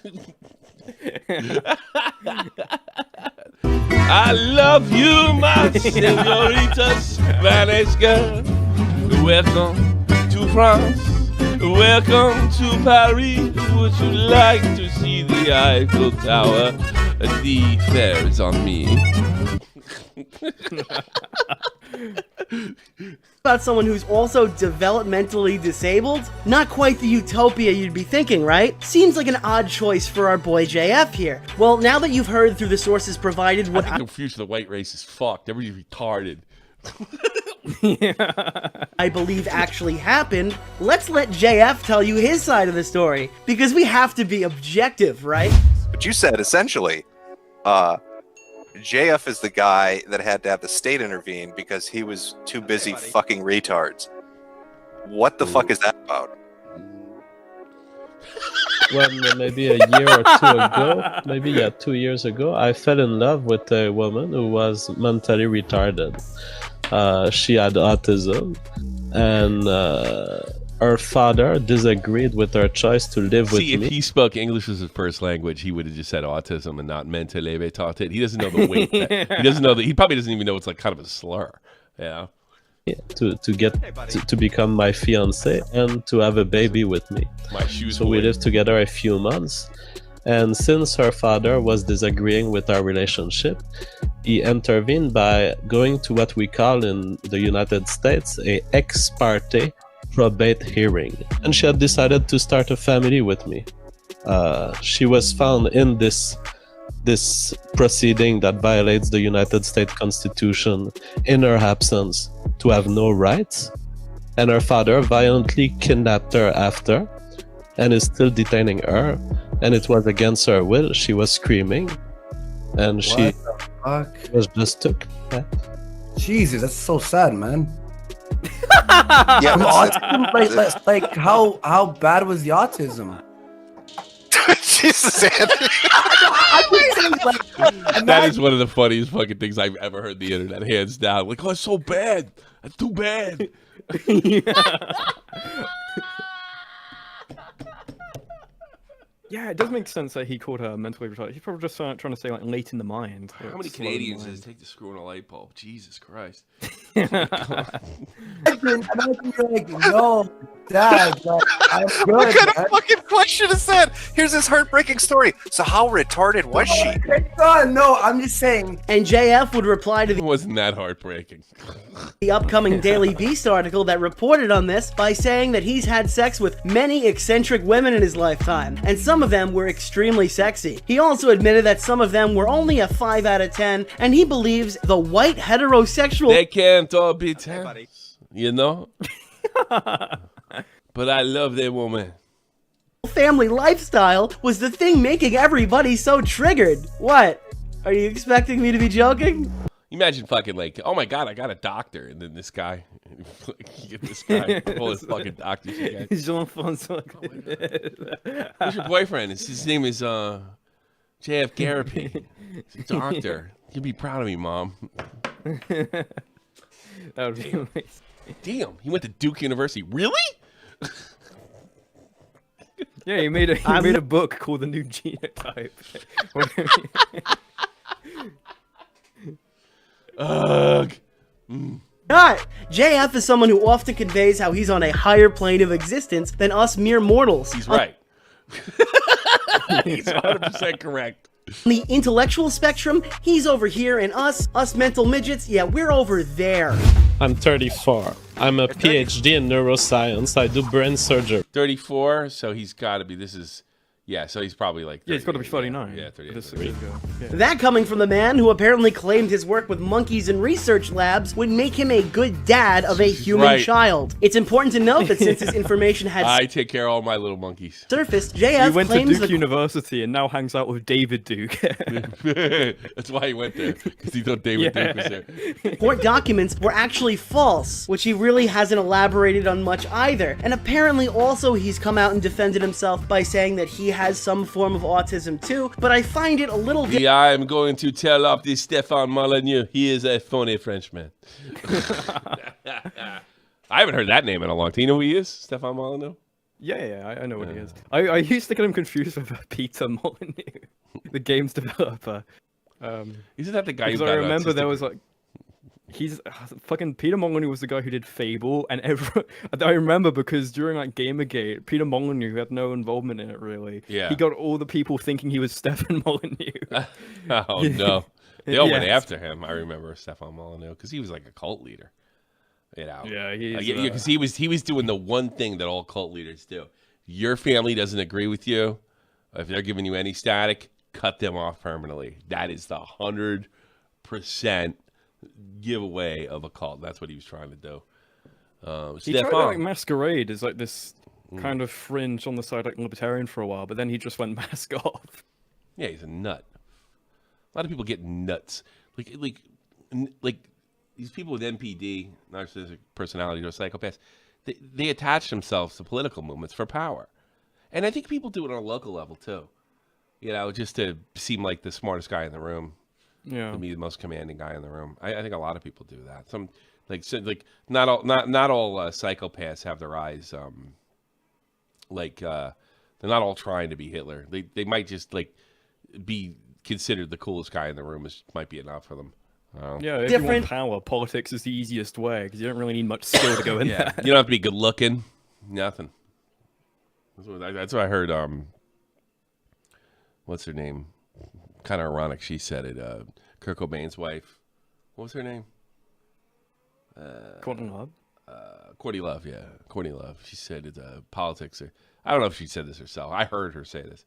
I love you, my senorita, Spanish girl. Welcome to France. Welcome to Paris. Would you like to see the Eiffel Tower? The fair is on me. About someone who's also developmentally disabled? Not quite the utopia you'd be thinking, right? Seems like an odd choice for our boy JF here. Well, now that you've heard through the sources provided what I think the future of the white race is fucked. Everybody's retarded. I believe actually happened, let's let JF tell you his side of the story. Because we have to be objective, right? But you said, essentially, JF is the guy that had to have the state intervene because he was too busy fucking retards. What the fuck is that about? Well, maybe a year or 2 ago, maybe 2 years ago, I fell in love with a woman who was mentally retarded. She had autism, and her father disagreed with her choice to live with me. See, if he spoke English as his first language, he would have just said autism and not mentally retarded. He doesn't know the weight. He doesn't know that. He probably doesn't even know it's like kind of a slur. Yeah. To become my fiance and to have a baby with me. My shoes. So we lived together a few months, and since her father was disagreeing with our relationship, he intervened by going to what we call in the United States a ex parte probate hearing, and she had decided to start a family with me. She was found in this proceeding that violates the United States Constitution in her absence to have no rights, and her father violently kidnapped her after and is still detaining her, and it was against her will. She was screaming, and she was just took. Jesus, that's so sad, man. Yeah, like how bad was the autism? Jesus, Anthony. That is one of the funniest fucking things I've ever heard on the internet, hands down. Like, oh, it's so bad. That's too bad. Yeah, it does make sense that he called her mentally retarded. He's probably just trying to say like late in the mind. How many Canadians does it take to screw in a light bulb? Jesus Christ. Imagine you're like, no, Dad, I'm good. What kind of fucking question is that? Here's this heartbreaking story. So how retarded was she? No, I'm just saying. And JF would reply to It wasn't that heartbreaking. the upcoming Daily Beast article that reported on this by saying that he's had sex with many eccentric women in his lifetime, and some of them were extremely sexy. He also admitted that some of them were only a 5 out of 10, and he believes the white heterosexual They can't all be 10, you know? But I love that woman. family lifestyle was the thing making everybody so triggered. What? Are you expecting me to be joking? Imagine fucking like, oh my god, I got a doctor, and then this guy, you get this guy, all his fucking doctors you get. Jean-François. Who's your boyfriend? His name is JF Garapi. He's a doctor. You'd be proud of me, Mom. That would be amazing. Damn, he went to Duke University. Really? Yeah, he made a book called The New Genotype. Ugh. Not. JF is someone who often conveys how he's on a higher plane of existence than us mere mortals. He's right. He's 100% correct. On the intellectual spectrum, he's over here, and us mental midgets, yeah, we're over there. I'm 34. I'm a PhD in neuroscience. I do brain surgery. 34, so he's got to be, so he's probably like 30. Yeah, he's got to be 39. Yeah, 38. Yeah. That coming from the man who apparently claimed his work with monkeys in research labs would make him a good dad of a human child. It's important to note that since his information had I take care of all my little monkeys. surfaced, JF He went to claims Duke University and now hangs out with David Duke. That's why he went there, because he thought David Duke was there. court documents were actually false, which he really hasn't elaborated on much either. And apparently also he's come out and defended himself by saying that he has some form of autism too, but I find it a little Yeah, I'm going to tell off this Stefan Molyneux. He is a funny Frenchman. I haven't heard that name in a long time. You know who he is? Stefan Molyneux? Yeah, I know what he is. I used to get him confused with Peter Molyneux, the games developer. Isn't that the guy who Because I remember there was like, fucking Peter Molyneux was the guy who did Fable, and I remember because during like Gamergate, Peter Molyneux, who had no involvement in it really, he got all the people thinking he was Stefan Molyneux. Oh no, they all went after him. I remember Stefan Molyneux because he was like a cult leader. You know, because he was doing the one thing that all cult leaders do. Your family doesn't agree with you. If they're giving you any static, cut them off permanently. That is the 100% giveaway of a cult. That's what he was trying to do. He tried to like masquerade as like this kind of fringe on the side, like libertarian for a while, but then he just went mask off. Yeah, he's a nut. A lot of people get nuts. Like these people with NPD, narcissistic personality, or psychopaths, they attach themselves to political movements for power. And I think people do it on a local level too. You know, just to seem like the smartest guy in the room. Yeah, to be the most commanding guy in the room. I think a lot of people do that. Some not all psychopaths have their eyes they're not all trying to be Hitler. They might just be considered the coolest guy in the room. Might be enough for them. Yeah, if you want power, politics is the easiest way because you don't really need much skill to go in there. You don't have to be good looking. Nothing. That's what I heard. What's her name? Kind of ironic. She said it. Kurt Cobain's wife. What was her name? Courtney Love. Courtney Love. Yeah, Courtney Love. She said it. Politics. I don't know if she said this herself. I heard her say this.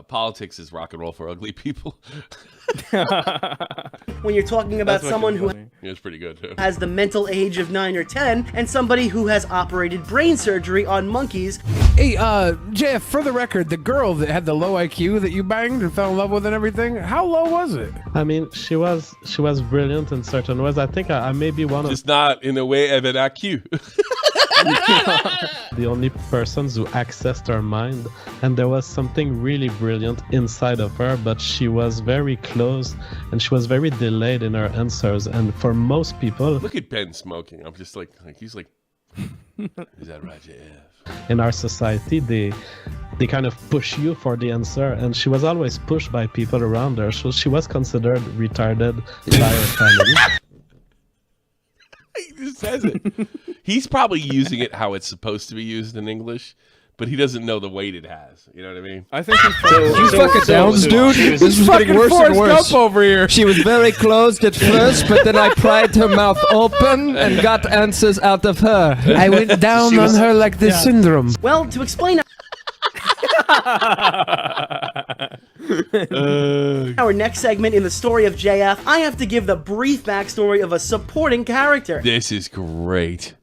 Politics is rock and roll for ugly people. When you're talking about someone who it's pretty good too. Has the mental age of 9 or 10, and somebody who has operated brain surgery on monkeys. Hey, JF, for the record, the girl that had the low IQ that you banged and fell in love with and everything, how low was it? I mean, she was brilliant in certain ways. I think I may be one of... Just not in the way of an IQ. The only persons who accessed her mind, and there was something really brilliant inside of her, but she was very closed and she was very delayed in her answers. And for most people, look at Ben smoking. I'm just like he's like, is that right, JF? In our society, they kind of push you for the answer, and she was always pushed by people around her, so she was considered retarded by her family. He just says it. He's probably using it how it's supposed to be used in English, but he doesn't know the weight it has. You know what I mean? I think he's You fucking downs, dude. This is getting worse and worse. Over here. She was very closed at first, but then I pried her mouth open and got answers out of her. I went down on her like the syndrome. Well, to explain our next segment in the story of JF, I have to give the brief backstory of a supporting character. This is great.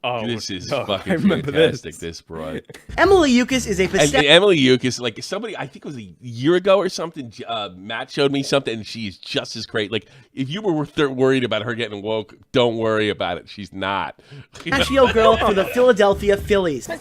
Oh, this is I fucking remember fantastic. This broad. Emily Yukis is a and Emily Yukis, like somebody, I think it was a year ago or something. Matt showed me something, and she's just as great. Like if you were worried about her getting woke, don't worry about it. She's not. Pistachio girl for the Philadelphia Phillies. We're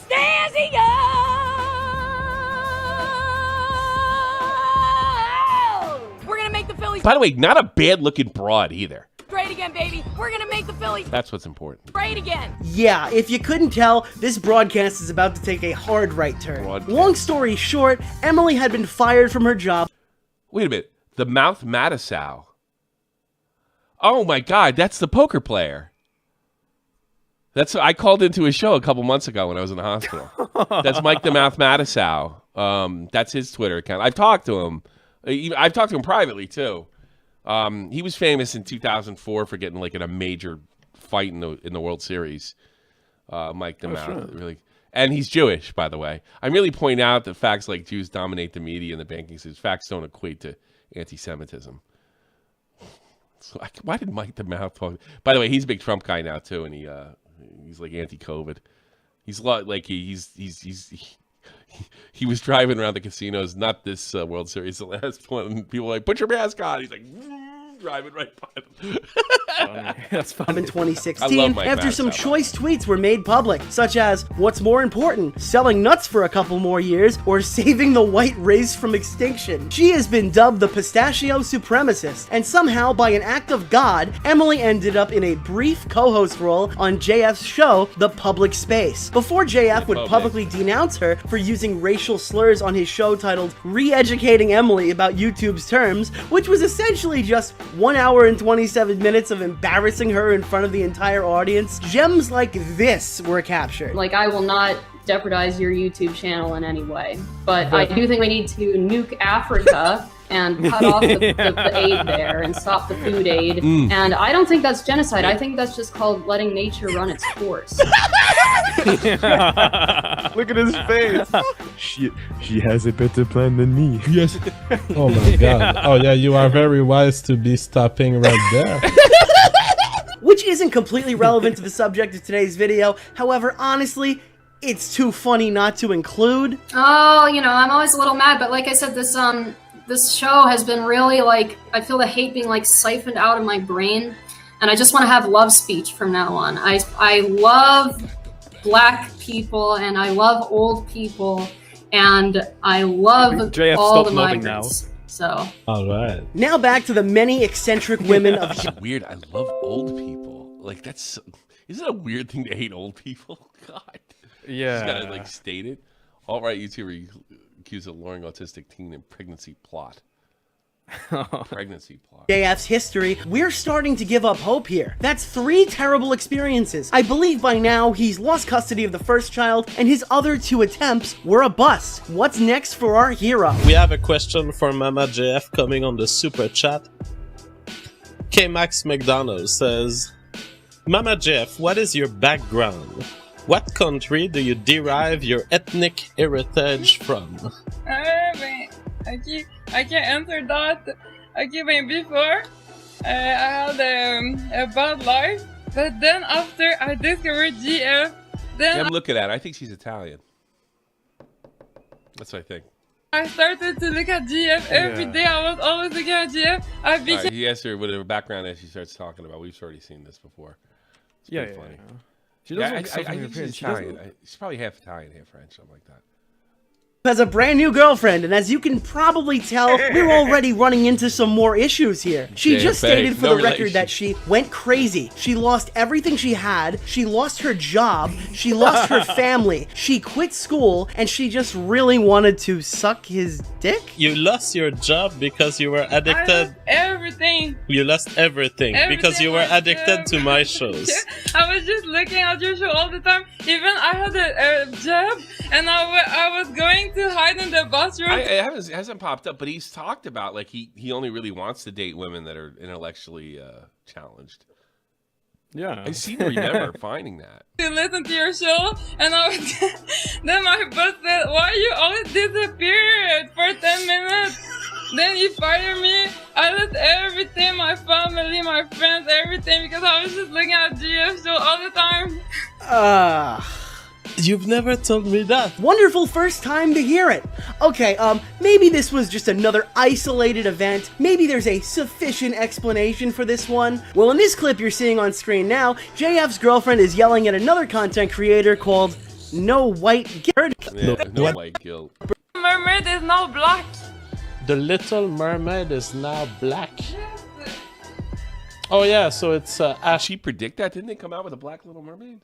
gonna make the Phillies. By the way, not a bad looking broad either. Great again, baby. We're gonna make the Phillies. That's what's important. Great again. Yeah, if you couldn't tell, this broadcast is about to take a hard right turn. Long story short, Emily had been fired from her job. Wait a minute. The Mouth Mattisau. Oh my God, that's the poker player. I called into his show a couple months ago when I was in the hospital. That's Mike the Mouth Mattisau. That's his Twitter account. I've talked to him. I've talked to him privately too. He was famous in 2004 for getting like in a major fight in the World Series. Mike the Mouth, really, and he's Jewish, by the way. I'm really pointing out that facts like Jews dominate the media and the banking system. Facts don't equate to anti-Semitism. So why did Mike the Mouth talk? By the way, he's a big Trump guy now too, and he's like anti-COVID. He's like he was driving around the casinos, not this World Series, the last one. And people were like, put your mask on. He's like, driving right by them. That's funny. In 2016, after some choice tweets were made public, such as, what's more important, selling nuts for a couple more years, or saving the white race from extinction? She has been dubbed the pistachio supremacist, and somehow, by an act of God, Emily ended up in a brief co-host role on JF's show, The Public Space. Before JF would publicly denounce her for using racial slurs on his show titled Re-Educating Emily About YouTube's Terms, which was essentially just 1 hour and 27 minutes of embarrassing her in front of the entire audience, gems like this were captured. Like, I will not jeopardize your YouTube channel in any way, but I do think we need to nuke Africa and cut off the aid there and stop the food aid. And I don't think that's genocide. I think that's just called letting nature run its course. Look at his face. She has a better plan than me. Yes. Oh my God. Oh yeah, you are very wise to be stopping right there. Which isn't completely relevant to the subject of today's video. However, honestly, it's too funny not to include. Oh, I'm always a little mad, but like I said, this show has been really, like, I feel the hate being, like, siphoned out of my brain, and I just want to have love speech from now on. I love black people, and I love old people, and I love JF, all the stop nodding migrants. now. So. All right. Now back to the many eccentric women of... Weird, I love old people. Like, isn't it a weird thing to hate old people? God. Yeah. Just gotta, like, state it. All right, you two were accused of luring autistic teen in pregnancy plot. Pregnancy plot. JF's history, we're starting to give up hope here. That's 3 terrible experiences. I believe by now he's lost custody of the first child, and his other 2 attempts were a bust. What's next for our hero? We have a question for Mama JF coming on the super chat. K Max McDonald says, Mama JF, what is your background? What country do you derive your ethnic heritage from? I can't answer that. When before, I had a bad life, but then after I discovered GF, then I'm looking at her. I think she's Italian. That's what I think. I started to look at GF every day. I was always looking at GF. I became... Right, he asked her what her background is. She starts talking about. We've already seen this before. It's yeah, funny. She doesn't I look so think she's European. She doesn't Italian. She's probably half Italian, half French, something like that. Has a brand new girlfriend, and as you can probably tell, we're already running into some more issues here. She Yeah, just babe, stated for no the record relation. that she went crazy. She lost everything she had, she lost her job, she lost her family, she quit school, and she just really wanted to suck his dick? You lost your job because you were I addicted. lost everything. You lost everything because you were addicted to my shows. I was just looking at your show all the time. Even I had a job, and I was going to hide in the bathroom. It hasn't popped up, but he's talked about like he only really wants to date women that are intellectually challenged. Yeah, I seem to remember finding that. To listen to your show, and I was then my boss said, "Why you always disappeared for 10 minutes?" Then you fired me. I lost everything, my family, my friends, everything, because I was just looking at GF show all the time. You've never told me that. Wonderful first time to hear it. Okay, maybe this was just another isolated event. Maybe there's a sufficient explanation for this one. Well, in this clip you're seeing on screen now, JF's girlfriend is yelling at another content creator called No White Guilt. Yeah, no white guilt. Mermaid is now black. The Little Mermaid is now black. Oh yeah, so it's Did she predict that? Didn't they come out with a black Little Mermaid?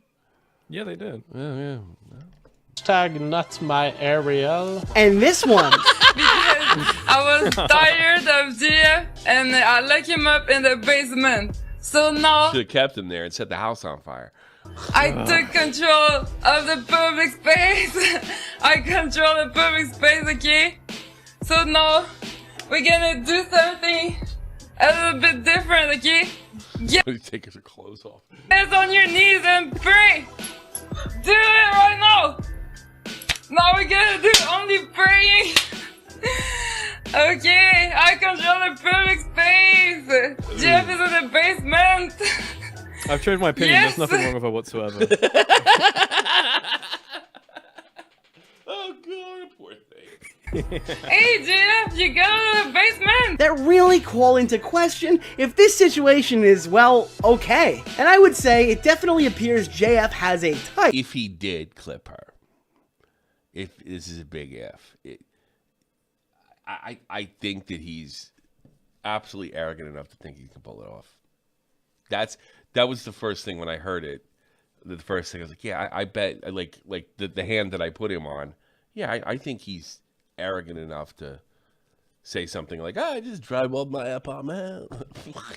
Yeah, they did. Yeah. Hashtag not my Ariel. And this one. Because I was tired of GF, and I locked him up in the basement. So now Should have kept him there and set the house on fire. I took control of the public space. I control the public space, okay? So now we're gonna do something a little bit different, okay? Get Take her clothes off. on your knees and pray. Do it right now. Now we're gonna do only praying. Okay, I control the public space. Jeff is in the basement. I've changed my opinion. Yes. There's nothing wrong with her whatsoever. Oh god, poor thing. Hey, Jeff, you go to the basement. That really call into question if this situation is, well, okay. And I would say it definitely appears JF has a type. If he did clip her, if this is a big if, I think that he's absolutely arrogant enough to think he can pull it off. That was the first thing when I heard it. The first thing I was like, yeah, I bet like the hand that I put him on. Yeah, I think he's arrogant enough to say something like, I just drywalled my apartment.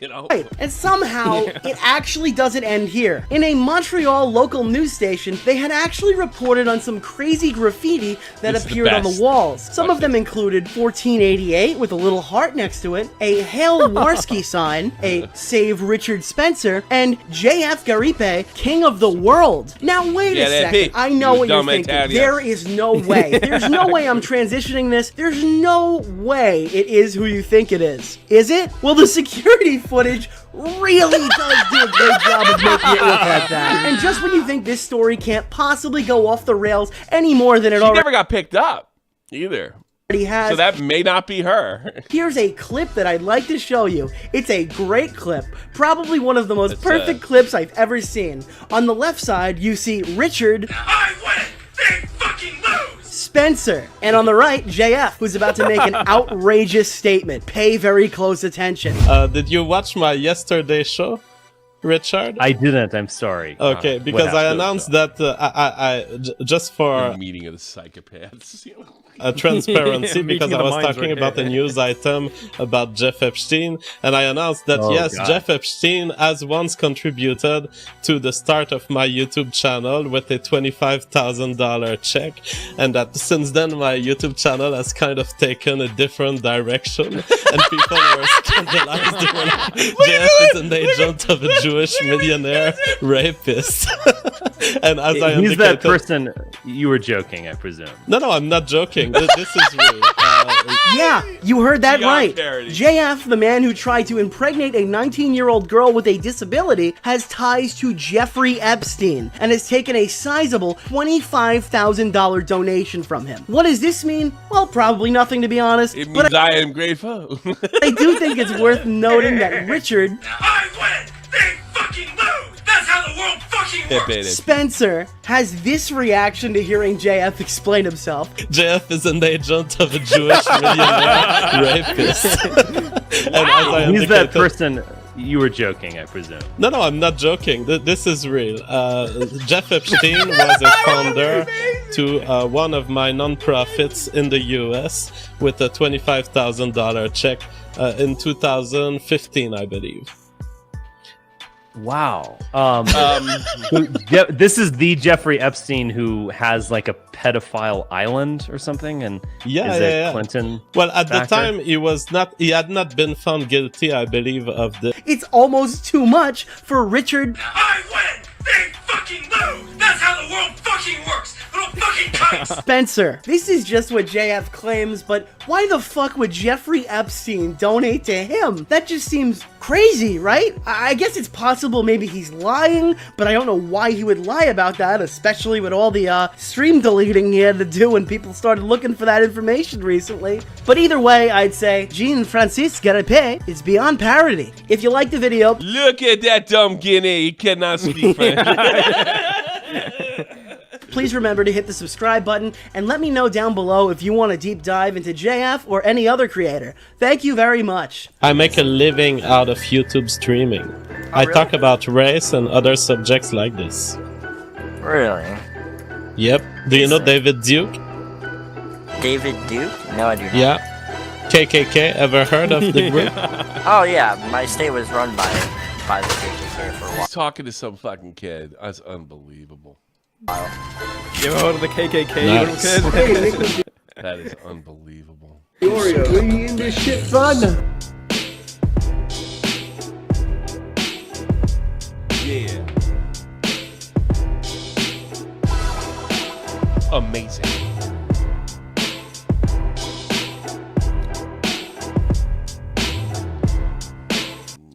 You know? Right. And somehow, it actually doesn't end here. In a Montreal local news station, they had actually reported on some crazy graffiti that This is the appeared on the best. walls. Some of them included 1488 with a little heart next to it, a Hail Warski sign, a Save Richard Spencer, and JF Garipe, King of the World. Now wait Yeah, a that second. Pete, I know you what you're dumb thinking. Italian. There is no way. There's no way I'm transitioning this. There's no way it is who you think it is. Is it? Well, the security footage really does do a great job of making it look like that. And just when you think this story can't possibly go off the rails any more than it She already never got picked up either. has, So that may not be her. here's a clip that I'd like to show you. It's a great clip. Probably one of the most perfect clips I've ever seen. On the left side, you see Richard. I win! They fucking lose! Spencer. And on the right, JF, who's about to make an outrageous statement. Pay very close attention. Did you watch my yesterday show, Richard? I didn't. I'm sorry. Okay, because I announced that just for The meeting of the psychopaths. transparency, Yeah, because meeting I of the was minds talking right about a here. news item about Jeff Epstein, and I announced that Oh, yes, God. Jeff Epstein has once contributed to the start of my YouTube channel with a $25,000 check, and that since then my YouTube channel has kind of taken a different direction, and people were scandalized. They were like, Jeff is an agent of a Jewish millionaire rapist. And as I He's indicated, that person. You were joking, I presume. No, I'm not joking. This is real. Yeah, you heard that Beyond right. parody. JF, the man who tried to impregnate a 19-year-old girl with a disability, has ties to Jeffrey Epstein and has taken a sizable $25,000 donation from him. What does this mean? Well, probably nothing, to be honest. It But means I am grateful. I do think it's worth noting that Richard I win! They fucking lose! That's how the world fucking Spencer has this reaction to hearing JF explain himself. JF is an agent of a Jewish millionaire rapist. And He's that person. You were joking, I presume. No, I'm not joking. This is real. Jeff Epstein was a founder to one of my non-profits in the U.S. with a $25,000 check in 2015, I believe. Wow. This is the Jeffrey Epstein who has like a pedophile island or something, and is it Clinton? Well, at the factor? time, he had not been found guilty, I believe, of the. It's almost too much for Richard. I win! They fucking lose! That's how the world fucking works! Little fucking cunts! Spencer, this is just what JF claims, but why the fuck would Jeffrey Epstein donate to him? That just seems crazy, right? I guess it's possible maybe he's lying, but I don't know why he would lie about that, especially with all the stream deleting he had to do when people started looking for that information recently. But either way, I'd say Jean-Francis Garapé is beyond parody. If you like the video... Look at that dumb guinea, he cannot speak French. Please remember to hit the subscribe button and let me know down below if you want a deep dive into JF or any other creator. Thank you very much. I make a living out of YouTube streaming. I talk about race and other subjects like this. Really? Yep. Do you know David Duke? David Duke? No, I do not. Yeah. KKK, ever heard of the group? Oh yeah, my state was run by the KKK for a while. He's talking to some fucking kid. That's unbelievable. You ever heard of the KKK, Nice. little kid? That is unbelievable. Oreo, we in this shit fun. Yeah. Amazing.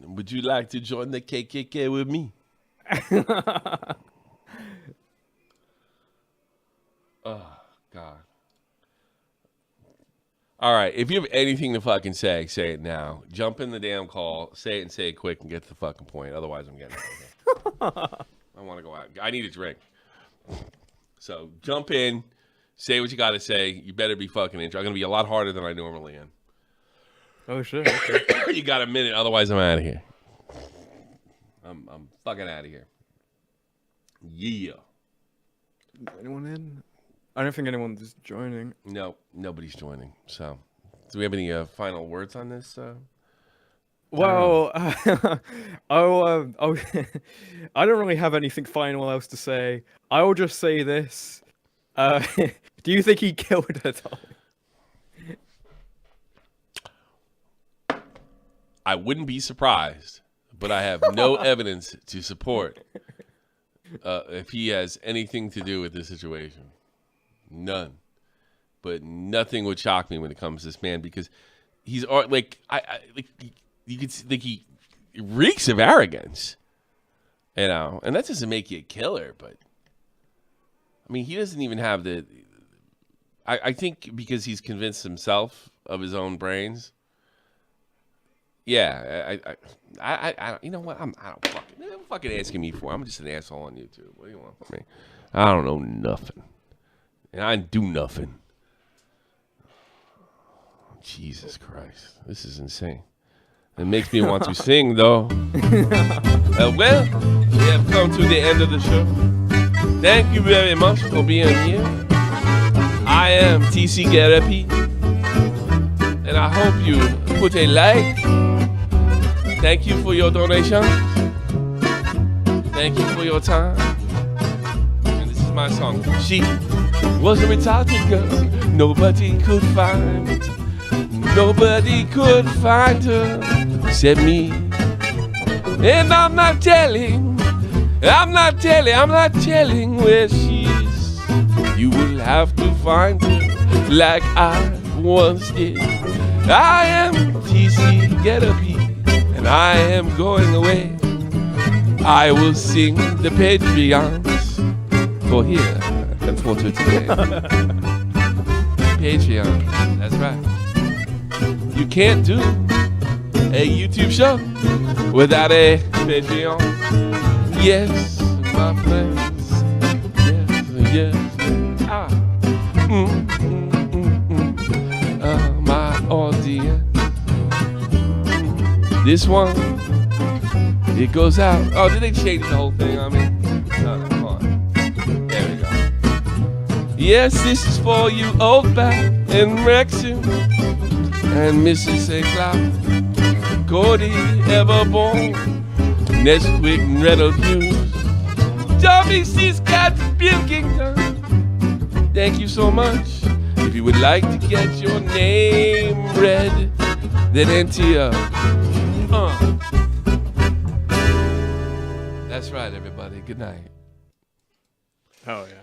Would you like to join the KKK with me? Oh, God. All right, if you have anything to fucking say it now. Jump in the damn call, say it and say it quick and get to the fucking point. Otherwise, I'm getting out of here. I want to go out. I need a drink. So jump in, say what you got to say. You better be fucking intro. I'm going to be a lot harder than I normally am. Oh, shit. Okay. You got a minute, otherwise I'm out of here. I'm fucking out of here. Yeah. Anyone in? I don't think anyone's joining. No, nobody's joining. So, do we have any final words on this? Well, I don't really have anything final else to say. I will just say this. Do you think he killed her, Tommy? I wouldn't be surprised, but I have no evidence to support if he has anything to do with this situation. None. But nothing would shock me when it comes to this man, because he's like you could think he reeks of arrogance, you know, and that doesn't make you a killer. But I mean, he doesn't even have the. I think because he's convinced himself of his own brains. Yeah, I you know what? I don't fucking asking me for. I'm just an asshole on YouTube. What do you want from me? I don't know nothing. And I do nothing. Jesus Christ. This is insane. It makes me want to sing, though. Well, we have come to the end of the show. Thank you very much for being here. I am TC Garapi. And I hope you put a like. Thank you for your donation. Thank you for your time. And this is my song. She was a retarded girl. Nobody could find it. Nobody could find her except me. And I'm not telling where she is. You will have to find her like I once did. I am TC Garapi, and I am going away. I will sing the Patreons for here and for today. Patreon, that's right. You can't do a YouTube show without a Patreon. Yes, my friends. Yes. My audience. This one, it goes out. Oh, did they change the whole thing on me? No, come on. There we go. Yes, this is for you, Old Back and Rexham and Mrs. St. Cloud, Cody Everborn, Nesquik and Red Hughes, Tommy C's Cat Pilkington. Thank you so much. If you would like to get your name read, then enter your That's right, everybody. Good night. Oh, yeah.